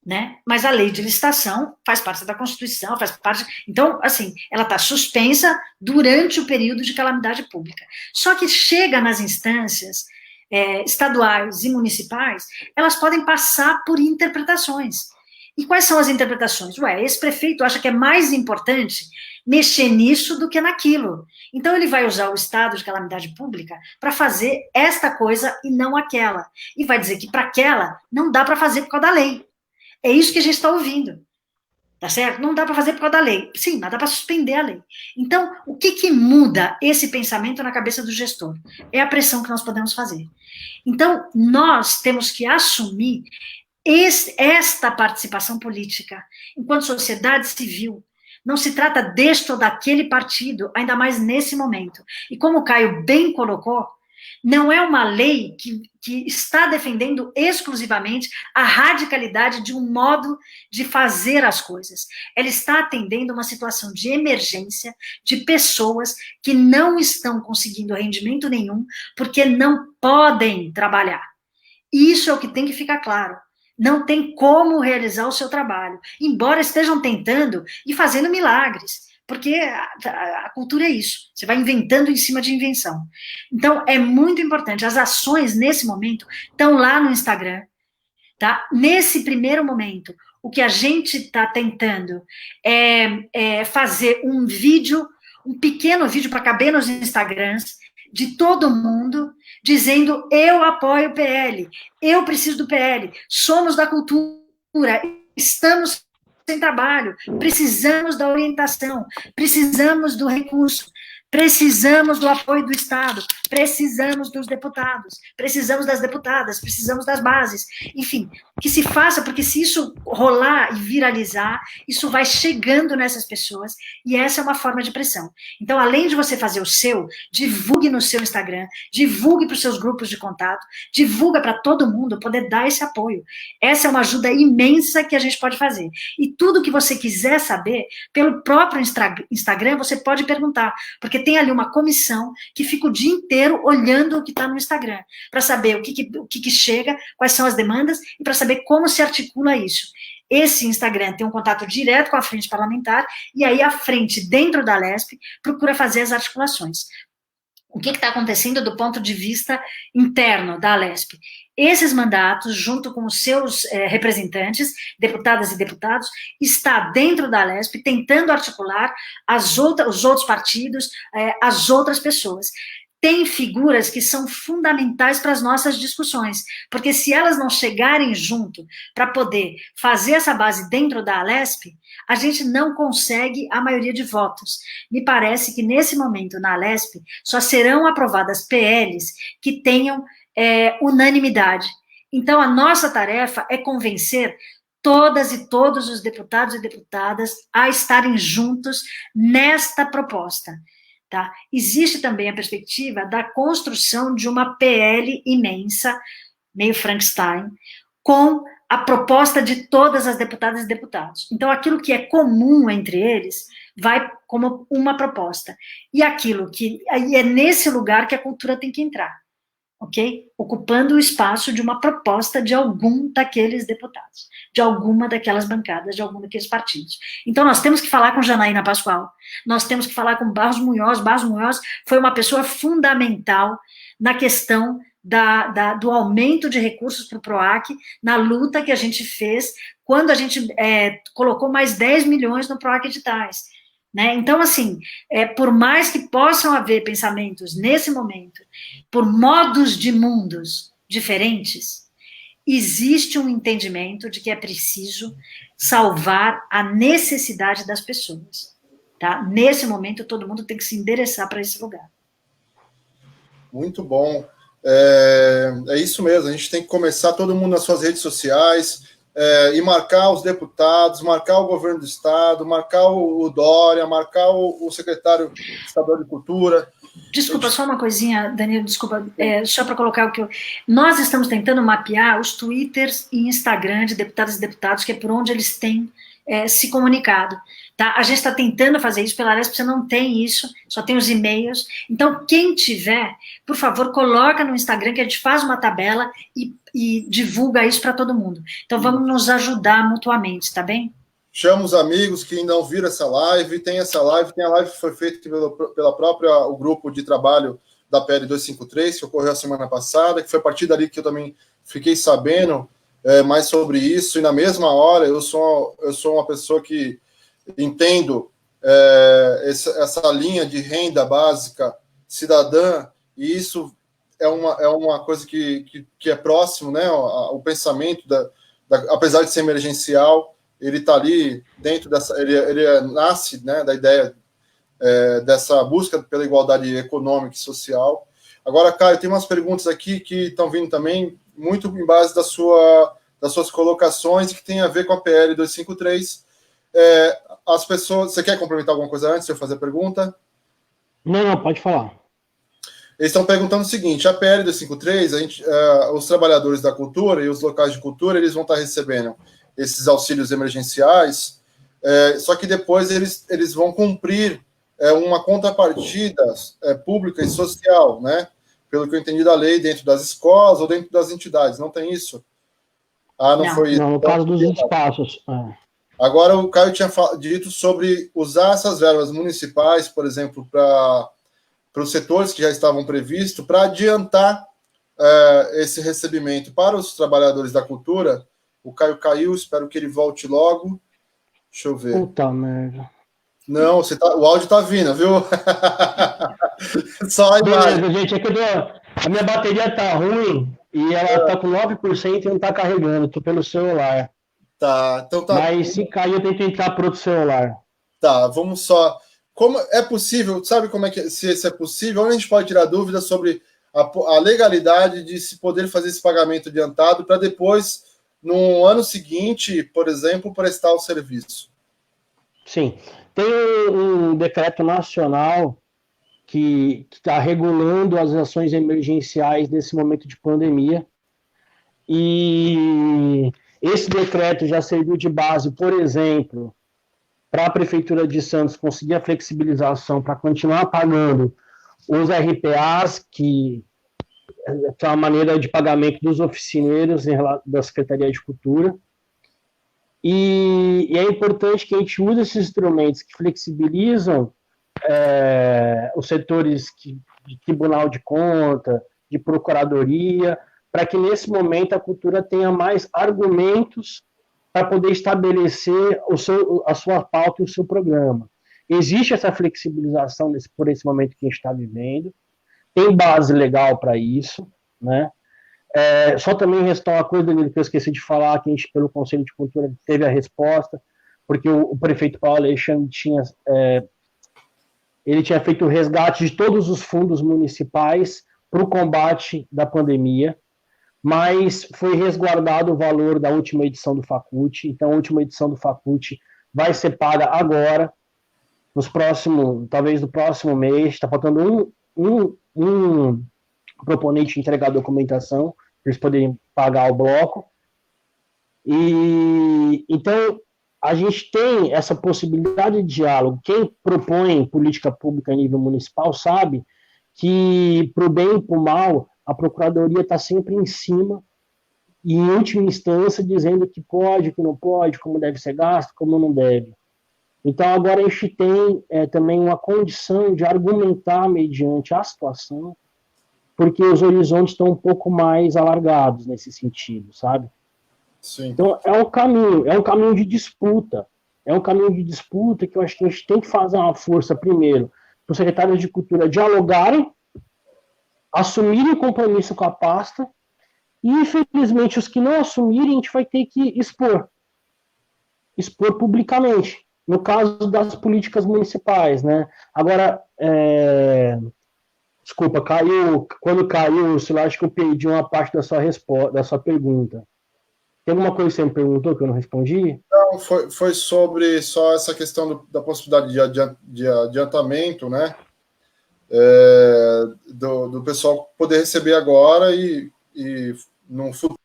né? Mas a lei de licitação faz parte da Constituição, faz parte... Então, assim, ela está suspensa durante o período de calamidade pública. Só que chega nas instâncias estaduais e municipais, elas podem passar por interpretações. E quais são as interpretações? Esse prefeito acha que é mais importante mexer nisso do que naquilo. Então, ele vai usar o estado de calamidade pública para fazer esta coisa e não aquela. E vai dizer que para aquela não dá para fazer por causa da lei. É isso que a gente está ouvindo. Tá certo? Não dá para fazer por causa da lei. Sim, mas dá para suspender a lei. Então, o que muda esse pensamento na cabeça do gestor? É a pressão que nós podemos fazer. Então, nós temos que assumir esta participação política enquanto sociedade civil. Não se trata deste ou daquele partido, ainda mais nesse momento. E como o Caio bem colocou, não é uma lei que está defendendo exclusivamente a radicalidade de um modo de fazer as coisas. Ela está atendendo uma situação de emergência de pessoas que não estão conseguindo rendimento nenhum porque não podem trabalhar. Isso é o que tem que ficar claro. Não tem como realizar o seu trabalho, embora estejam tentando e fazendo milagres, porque a cultura é isso, você vai inventando em cima de invenção. Então, é muito importante, as ações nesse momento estão lá no Instagram, tá? Nesse primeiro momento, o que a gente está tentando é fazer um vídeo, um pequeno vídeo para caber nos Instagrams, de todo mundo, dizendo, eu apoio o PL, eu preciso do PL, somos da cultura, estamos sem trabalho, precisamos da orientação, precisamos do recurso, precisamos do apoio do Estado, precisamos dos deputados, precisamos das deputadas, precisamos das bases, enfim, que se faça, porque se isso rolar e viralizar, isso vai chegando nessas pessoas, e essa é uma forma de pressão. Então, além de você fazer o seu, divulgue no seu Instagram, divulgue para os seus grupos de contato, divulga para todo mundo poder dar esse apoio. Essa é uma ajuda imensa que a gente pode fazer. E tudo que você quiser saber, pelo próprio Instagram, você pode perguntar, porque tem ali uma comissão que fica o dia inteiro olhando o que está no Instagram, para saber o que chega, quais são as demandas, e para saber como se articula isso. Esse Instagram tem um contato direto com a frente parlamentar, e aí a frente, dentro da Alesp, procura fazer as articulações. O que está acontecendo do ponto de vista interno da Alesp? Esses mandatos, junto com os seus representantes, deputadas e deputados, está dentro da Alesp, tentando articular os outros partidos, as outras pessoas. Tem figuras que são fundamentais para as nossas discussões, porque se elas não chegarem junto para poder fazer essa base dentro da Alesp, a gente não consegue a maioria de votos. Me parece que nesse momento na Alesp só serão aprovadas PLs que tenham unanimidade. Então a nossa tarefa é convencer todas e todos os deputados e deputadas a estarem juntos nesta proposta. Tá? Existe também a perspectiva da construção de uma PL imensa, meio Frankenstein, com a proposta de todas as deputadas e deputados. Então, aquilo que é comum entre eles vai como uma proposta. E aquilo que é nesse lugar que a cultura tem que entrar, ok? Ocupando o espaço de uma proposta de algum daqueles deputados, de alguma daquelas bancadas, de algum daqueles partidos. Então, nós temos que falar com Janaína Pascoal, nós temos que falar com Barros Munhoz. Barros Munhoz foi uma pessoa fundamental na questão do aumento de recursos para o PROAC, na luta que a gente fez, quando a gente colocou mais 10 milhões no PROAC Editais. Né? Então, assim, por mais que possam haver pensamentos nesse momento, por modos de mundos diferentes, existe um entendimento de que é preciso salvar a necessidade das pessoas. Tá? Nesse momento, todo mundo tem que se endereçar para esse lugar. Muito bom. É isso mesmo, a gente tem que começar todo mundo nas suas redes sociais, e marcar os deputados, marcar o governo do estado, marcar o Dória, marcar o secretário estadual de cultura. Desculpa, só uma coisinha, Danilo, desculpa, só para colocar o que eu... Nós estamos tentando mapear os Twitters e Instagram de deputadas e deputados, que é por onde eles têm se comunicado. Tá? A gente está tentando fazer isso, pela Aresp você não tem isso, só tem os e-mails. Então, quem tiver, por favor, coloca no Instagram que a gente faz uma tabela e divulga isso para todo mundo. Então, vamos nos ajudar mutuamente, tá bem? Chama os amigos que ainda não viram essa live, tem a live que foi feita pela própria, o grupo de trabalho da PL 253, que ocorreu a semana passada, que foi a partir dali que eu também fiquei sabendo mais sobre isso, e na mesma hora eu sou uma pessoa que entendo essa linha de renda básica cidadã, e isso é uma coisa que é próximo, né, o pensamento, apesar de ser emergencial, ele está ali dentro dessa... Ele nasce, né, da ideia dessa busca pela igualdade econômica e social. Agora, Caio, tem umas perguntas aqui que estão vindo também muito em base das suas colocações e que tem a ver com a PL 253. As pessoas... Você quer complementar alguma coisa antes de eu fazer a pergunta? Não, pode falar. Eles estão perguntando o seguinte: a PL 253, os trabalhadores da cultura e os locais de cultura, eles vão estar recebendo esses auxílios emergenciais, só que depois eles vão cumprir uma contrapartida pública e social, né? Pelo que eu entendi da lei, dentro das escolas ou dentro das entidades. Não tem isso? Não, foi isso. Não, no caso dos espaços. Agora, o Caio tinha dito sobre usar essas verbas municipais, por exemplo, para os setores que já estavam previstos, para adiantar esse recebimento para os trabalhadores da cultura. O Caio caiu, espero que ele volte logo. Deixa eu ver. Puta merda. Não, o áudio tá vindo, viu? Só a imagem. Beleza, gente, é que a minha bateria tá ruim e ela tá com 9% e não tá carregando, tô pelo celular. Tá, então tá. Mas se cair, eu tento entrar pro outro celular. Tá, vamos só. Como é possível, sabe como é que se isso é possível? Onde a gente pode tirar dúvidas sobre a legalidade de se poder fazer esse pagamento adiantado para depois, no ano seguinte, por exemplo, prestar o serviço? Sim. Tem um decreto nacional que está regulando as ações emergenciais nesse momento de pandemia. E esse decreto já serviu de base, por exemplo, para a Prefeitura de Santos conseguir a flexibilização para continuar pagando os RPAs, que é uma maneira de pagamento dos oficineiros da Secretaria de Cultura. E é importante que a gente use esses instrumentos que flexibilizam os setores de Tribunal de Conta, de Procuradoria, para que nesse momento a cultura tenha mais argumentos para poder estabelecer a sua pauta e o seu programa. Existe essa flexibilização por esse momento que a gente está vivendo, tem base legal para isso, né? Só também restou uma coisa, Danilo, que eu esqueci de falar, que a gente, pelo Conselho de Cultura, teve a resposta, porque o prefeito Paulo Alexandre tinha feito o resgate de todos os fundos municipais para o combate da pandemia, mas foi resguardado o valor da última edição do Facult, então a última edição do Facult vai ser paga agora, talvez no próximo mês, está faltando um proponente entregar a documentação, para eles poderem pagar o bloco. E então a gente tem essa possibilidade de diálogo. Quem propõe política pública a nível municipal sabe que, para o bem e para o mal, a Procuradoria está sempre em cima e, em última instância, dizendo que pode, que não pode, como deve ser gasto, como não deve. Então, agora a gente tem também uma condição de argumentar mediante a situação, porque os horizontes estão um pouco mais alargados nesse sentido, sabe? Sim. Então, é um caminho de disputa. É um caminho de disputa que eu acho que a gente tem que fazer uma força, primeiro, para os secretários de Cultura dialogarem, assumirem compromisso com a pasta, e, infelizmente, os que não assumirem, a gente vai ter que expor publicamente, no caso das políticas municipais, né? Agora, Desculpa, caiu. Quando caiu o celular, acho que eu perdi uma parte da sua resposta, da sua pergunta. Tem alguma coisa que você me perguntou que eu não respondi? Não, foi sobre só essa questão da possibilidade de adiantamento, né? Do pessoal poder receber agora e no futuro.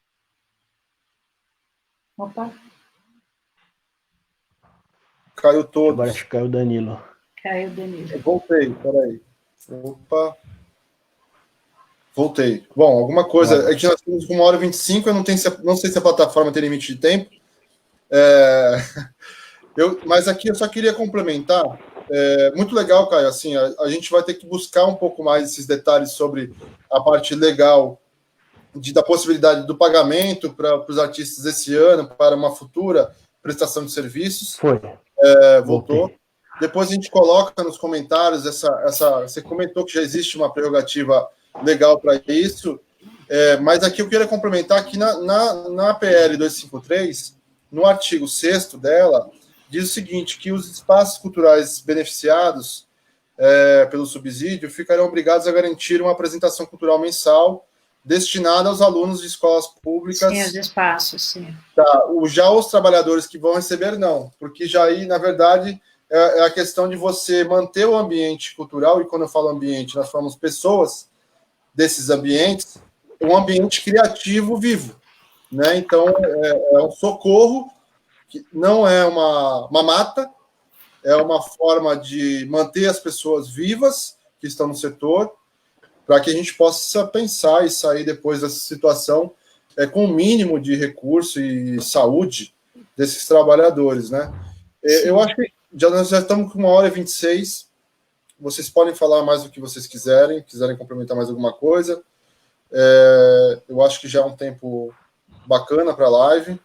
Opa. Caiu todos. Agora acho que caiu o Danilo. Caiu o Danilo. Eu voltei, peraí. Opa. Voltei. Bom, alguma coisa. É que nós temos 1h25, eu não sei se a plataforma tem limite de tempo. Mas aqui eu só queria complementar. Muito legal, Caio. Assim, a gente vai ter que buscar um pouco mais esses detalhes sobre a parte legal da possibilidade do pagamento para os artistas esse ano, para uma futura prestação de serviços. Foi. Voltou. Voltei. Depois a gente coloca nos comentários você comentou que já existe uma prerrogativa legal para isso, mas aqui eu queria complementar que na PL 253, no artigo 6º dela, diz o seguinte, que os espaços culturais beneficiados pelo subsídio ficarão obrigados a garantir uma apresentação cultural mensal destinada aos alunos de escolas públicas. Sim, os espaços, sim. Tá, já os trabalhadores que vão receber, não, porque já aí, na verdade, é a questão de você manter o ambiente cultural, e quando eu falo ambiente, nós falamos pessoas desses ambientes, um ambiente criativo vivo, né? Então, é um socorro, que não é uma mata, é uma forma de manter as pessoas vivas que estão no setor, para que a gente possa pensar e sair depois dessa situação com o mínimo de recurso e saúde desses trabalhadores, né? Eu acho que nós já estamos com 1h26, vocês podem falar mais do que vocês quiserem complementar mais alguma coisa. Eu acho que já é um tempo bacana para a live.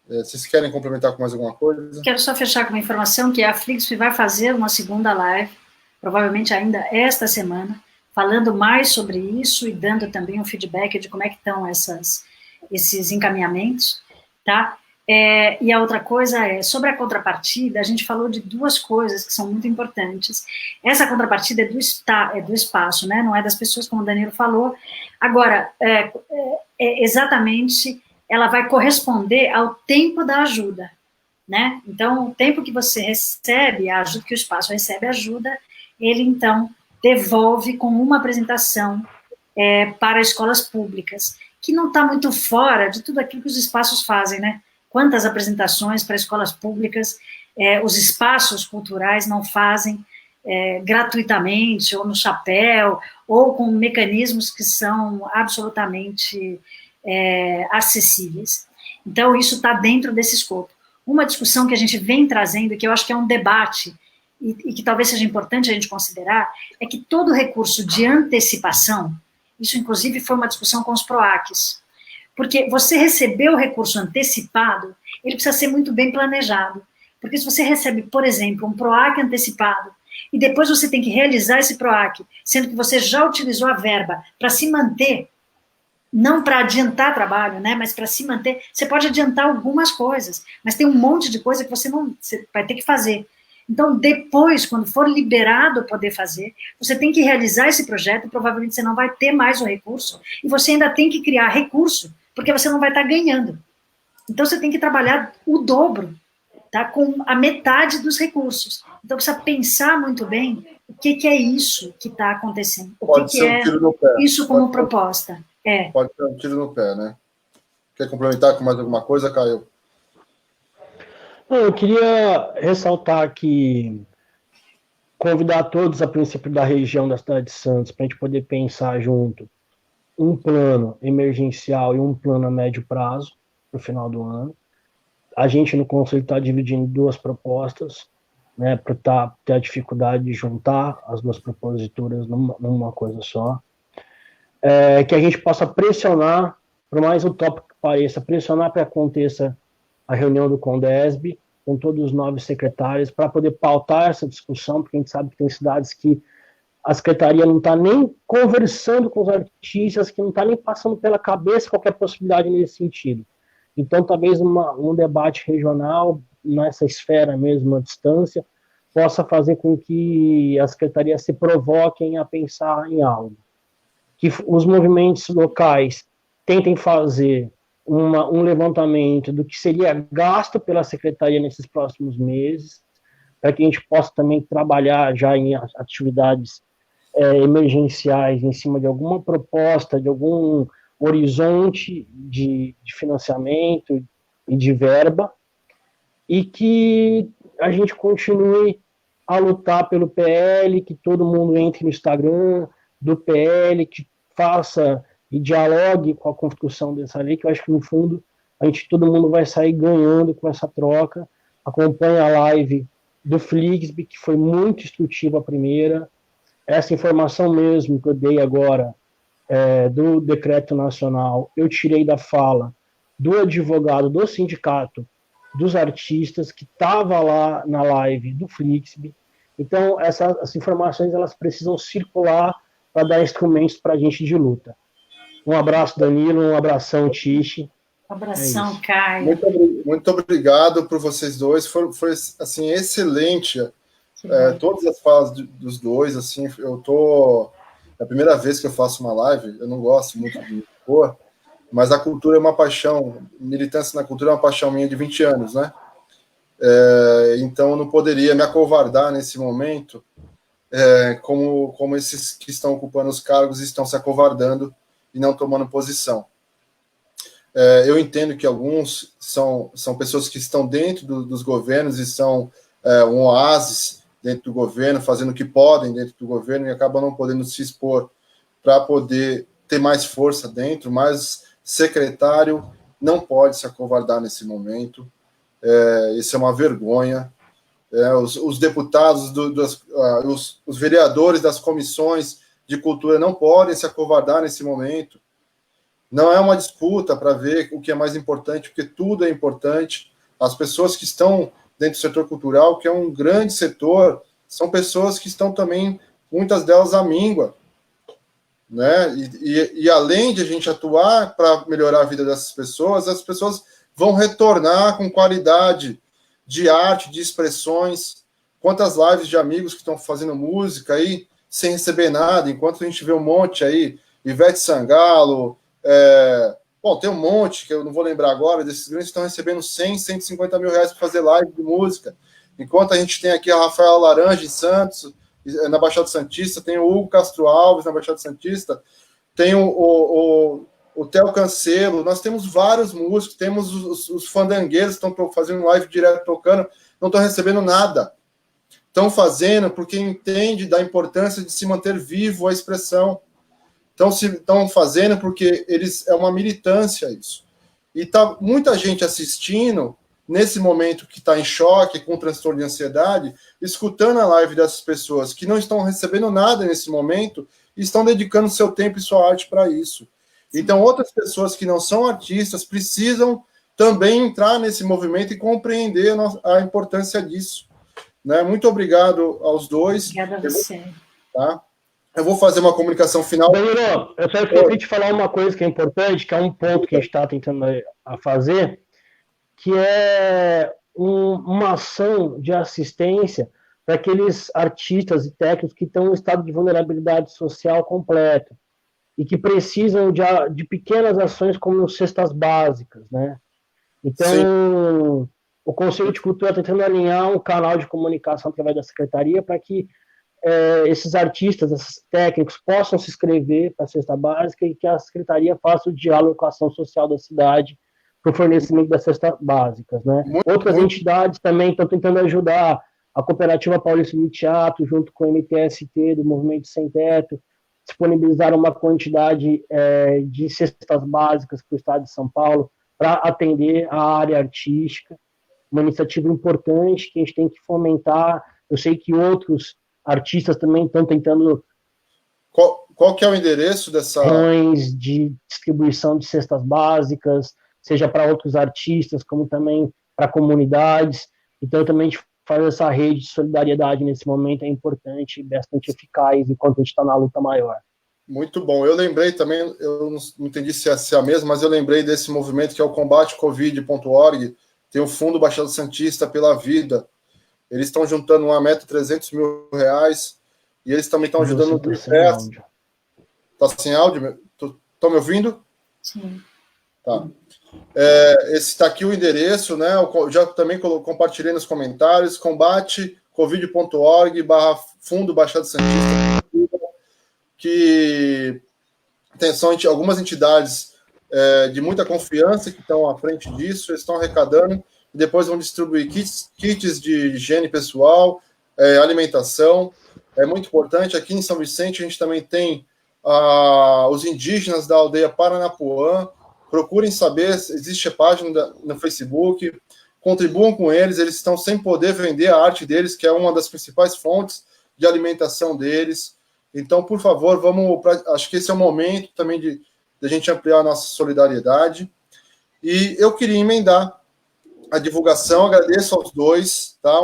Vocês querem complementar com mais alguma coisa? Quero só fechar com uma informação que a Flixp vai fazer uma segunda live, provavelmente ainda esta semana, falando mais sobre isso e dando também um feedback de como é que estão esses encaminhamentos, tá? E a outra coisa sobre a contrapartida, a gente falou de duas coisas que são muito importantes. Essa contrapartida é do espaço, né? Não é das pessoas, como o Danilo falou. Agora, exatamente, ela vai corresponder ao tempo da ajuda, né? Então, o tempo que você recebe a ajuda, que o espaço recebe a ajuda, ele, então, devolve com uma apresentação para escolas públicas, que não está muito fora de tudo aquilo que os espaços fazem, né? Quantas apresentações para escolas públicas os espaços culturais não fazem gratuitamente, ou no chapéu, ou com mecanismos que são absolutamente acessíveis. Então, isso está dentro desse escopo. Uma discussão que a gente vem trazendo, que eu acho que é um debate, e que talvez seja importante a gente considerar, é que todo recurso de antecipação, isso inclusive foi uma discussão com os PROACs, porque você receber o recurso antecipado, ele precisa ser muito bem planejado, porque se você recebe, por exemplo, um PROAC antecipado, e depois você tem que realizar esse PROAC, sendo que você já utilizou a verba para se manter, não para adiantar trabalho, né, mas para se manter, você pode adiantar algumas coisas, mas tem um monte de coisa que você vai ter que fazer. Então, depois, quando for liberado poder fazer, você tem que realizar esse projeto, provavelmente você não vai ter mais o recurso, e você ainda tem que criar recurso, porque você não vai estar ganhando. Então, você tem que trabalhar o dobro, tá, com a metade dos recursos. Então, precisa pensar muito bem o que é isso que está acontecendo. Pode ser um tiro no pé. Isso como proposta. Pode ser um tiro no pé, né? Quer complementar com mais alguma coisa, Caio? Eu queria ressaltar que convidar todos, a princípio da região da cidade de Santos, para a gente poder pensar junto um plano emergencial e um plano a médio prazo para o final do ano. A gente no Conselho está dividindo duas propostas, né, para ter a dificuldade de juntar as duas proposituras numa coisa só. Que a gente possa pressionar, por mais utópico que pareça, pressionar para que aconteça a reunião do Condesb, com todos os 9 secretários, para poder pautar essa discussão, porque a gente sabe que tem cidades que a secretaria não está nem conversando com os artistas, que não está nem passando pela cabeça qualquer possibilidade nesse sentido. Então, talvez um debate regional, nessa esfera mesmo, à distância, possa fazer com que a Secretaria se provoquem a pensar em algo. Que os movimentos locais tentem fazer um levantamento do que seria gasto pela Secretaria nesses próximos meses, para que a gente possa também trabalhar já em atividades emergenciais em cima de alguma proposta, de algum horizonte de financiamento e de verba, e que a gente continue a lutar pelo PL, que todo mundo entre no Instagram do PL, que faça e dialogue com a construção dessa lei, que eu acho que, no fundo, todo mundo vai sair ganhando com essa troca. Acompanhe a live do Fligsby, que foi muito instrutiva a primeira. Essa informação mesmo que eu dei agora do decreto nacional, eu tirei da fala do advogado do sindicato dos artistas que estava lá na live do Fligsby. Então, essas informações elas precisam circular para dar instrumentos para a gente de luta. Um abraço, Danilo, um abração, Tiche. Um abração, Caio. Muito obrigado por vocês dois. Foi assim, excelente. Todas as falas dos dois, assim, é a primeira vez que eu faço uma live, eu não gosto muito de cor, mas a cultura é uma paixão, militância na cultura é uma paixão minha de 20 anos, né? Então eu não poderia me acovardar nesse momento, como esses que estão ocupando os cargos estão se acovardando e não tomando posição. Eu entendo que alguns são pessoas que estão dentro dos governos e são um oásis dentro do governo, fazendo o que podem dentro do governo e acabam não podendo se expor para poder ter mais força dentro, mas secretário não pode se acovardar nesse momento. Isso é uma vergonha. Os deputados, os vereadores das comissões de cultura não podem se acovardar nesse momento. Não é uma disputa para ver o que é mais importante, porque tudo é importante. As pessoas que estão dentro do setor cultural, que é um grande setor, são pessoas que estão também, muitas delas, à míngua, né? E além de a gente atuar para melhorar a vida dessas pessoas, as pessoas vão retornar com qualidade de arte, de expressões. Quantas lives de amigos que estão fazendo música aí, sem receber nada, enquanto a gente vê um monte aí, Ivete Sangalo, bom, tem um monte, que eu não vou lembrar agora, desses grandes que estão recebendo 100, 150 mil reais para fazer live de música, enquanto a gente tem aqui a Rafaela Laranja em Santos, na Baixada Santista, tem o Hugo Castro Alves na Baixada Santista, tem o Theo Cancelo, nós temos vários músicos, temos os fandangueiros que estão fazendo live direto tocando, não estão recebendo nada. Estão fazendo porque entende da importância de se manter vivo a expressão. Estão fazendo porque é uma militância isso. E tá muita gente assistindo, nesse momento que está em choque, com transtorno de ansiedade, escutando a live dessas pessoas que não estão recebendo nada nesse momento e estão dedicando seu tempo e sua arte para isso. Então, outras pessoas que não são artistas precisam também entrar nesse movimento e compreender a importância disso. Né? Muito obrigado aos dois. Obrigada a você. Eu vou fazer uma comunicação final. Danilo, eu só esqueci de falar uma coisa que é importante, que é um ponto que a gente está tentando a fazer, que é uma ação de assistência para aqueles artistas e técnicos que estão em estado de vulnerabilidade social completo e que precisam de pequenas ações como cestas básicas, né? Então, sim, o Conselho de Cultura está tentando alinhar um canal de comunicação através da Secretaria para que esses artistas, esses técnicos possam se inscrever para a cesta básica e que a Secretaria faça o diálogo com a ação social da cidade para o fornecimento das cestas básicas, né? Outras entidades também estão tentando ajudar, a Cooperativa Paulista de Teatro, junto com o MTST, do Movimento Sem Teto, disponibilizaram uma quantidade de cestas básicas para o Estado de São Paulo para atender a área artística, uma iniciativa importante que a gente tem que fomentar. Eu sei que outros artistas também estão tentando... Qual que é o endereço dessa... de distribuição de cestas básicas, seja para outros artistas, como também para comunidades. Então, também fazer essa rede de solidariedade nesse momento é importante e bastante eficaz enquanto a gente está na luta maior. Muito bom. Eu lembrei também, eu não entendi se é a mesma, mas eu lembrei desse movimento que é o combatecovid.org, tem o Fundo Baixada Santista pela Vida. eles estão juntando uma meta de 300 mil reais, e eles também estão ajudando no Dreamfest. Está sem áudio? Estão me ouvindo? Sim. Tá. Esse está aqui o endereço, né? Eu já também compartilhei nos comentários, combatecovid.org/fundo Baixada Santista, que são algumas entidades de muita confiança que estão à frente disso, eles estão arrecadando, e depois vão distribuir kits de higiene pessoal, alimentação. É muito importante. Aqui em São Vicente a gente também tem os indígenas da aldeia Paranapuã. Procurem saber, existe a página no Facebook, contribuam com eles, eles estão sem poder vender a arte deles, que é uma das principais fontes de alimentação deles. Então, por favor, acho que esse é o momento também de a gente ampliar a nossa solidariedade. E eu queria emendar a divulgação, agradeço aos dois, tá?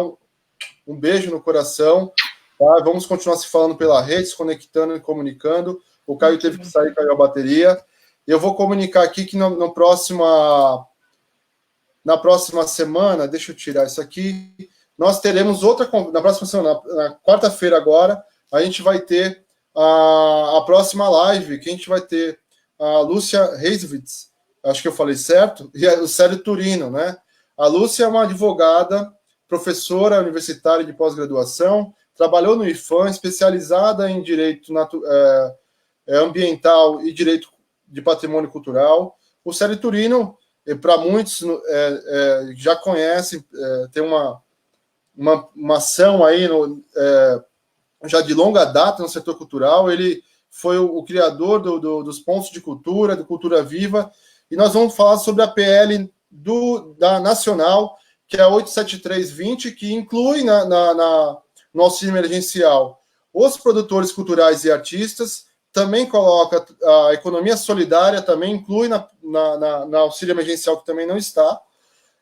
Um beijo no coração, tá? Vamos continuar se falando pela rede, se conectando e comunicando. O Caio teve que sair, caiu a bateria. Eu vou comunicar aqui que na próxima semana, deixa eu tirar isso aqui, nós teremos na próxima semana, na quarta-feira agora, a gente vai ter a próxima live, que a gente vai ter a Lúcia Reiswitz, acho que eu falei certo, e o Célio Turino, né? A Lúcia é uma advogada, professora universitária de pós-graduação, trabalhou no IFAM, especializada em direito ambiental e direito de patrimônio cultural. O Célio Turino, para muitos já conhecem, tem uma ação aí já de longa data no setor cultural. Ele foi o criador dos pontos de cultura, do Cultura Viva, e nós vamos falar sobre a PL da Nacional, que é a 87320, que inclui no auxílio emergencial os produtores culturais e artistas, também coloca a economia solidária, também inclui na auxílio emergencial, que também não está.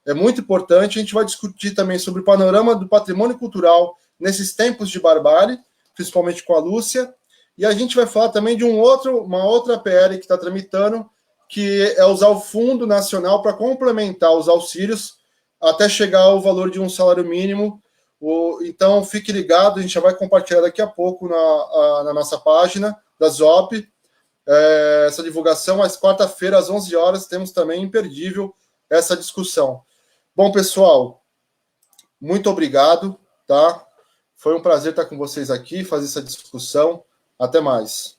É muito importante. A gente vai discutir também sobre o panorama do patrimônio cultural nesses tempos de barbárie, principalmente com a Lúcia. E a gente vai falar também de uma outra PL que está tramitando, que é usar o Fundo Nacional para complementar os auxílios até chegar ao valor de um salário mínimo. Então, fique ligado, a gente já vai compartilhar daqui a pouco na nossa página da ZOP, essa divulgação. Às quarta-feira, às 11 horas, temos também imperdível essa discussão. Bom, pessoal, muito obrigado, tá? Foi um prazer estar com vocês aqui, fazer essa discussão. Até mais.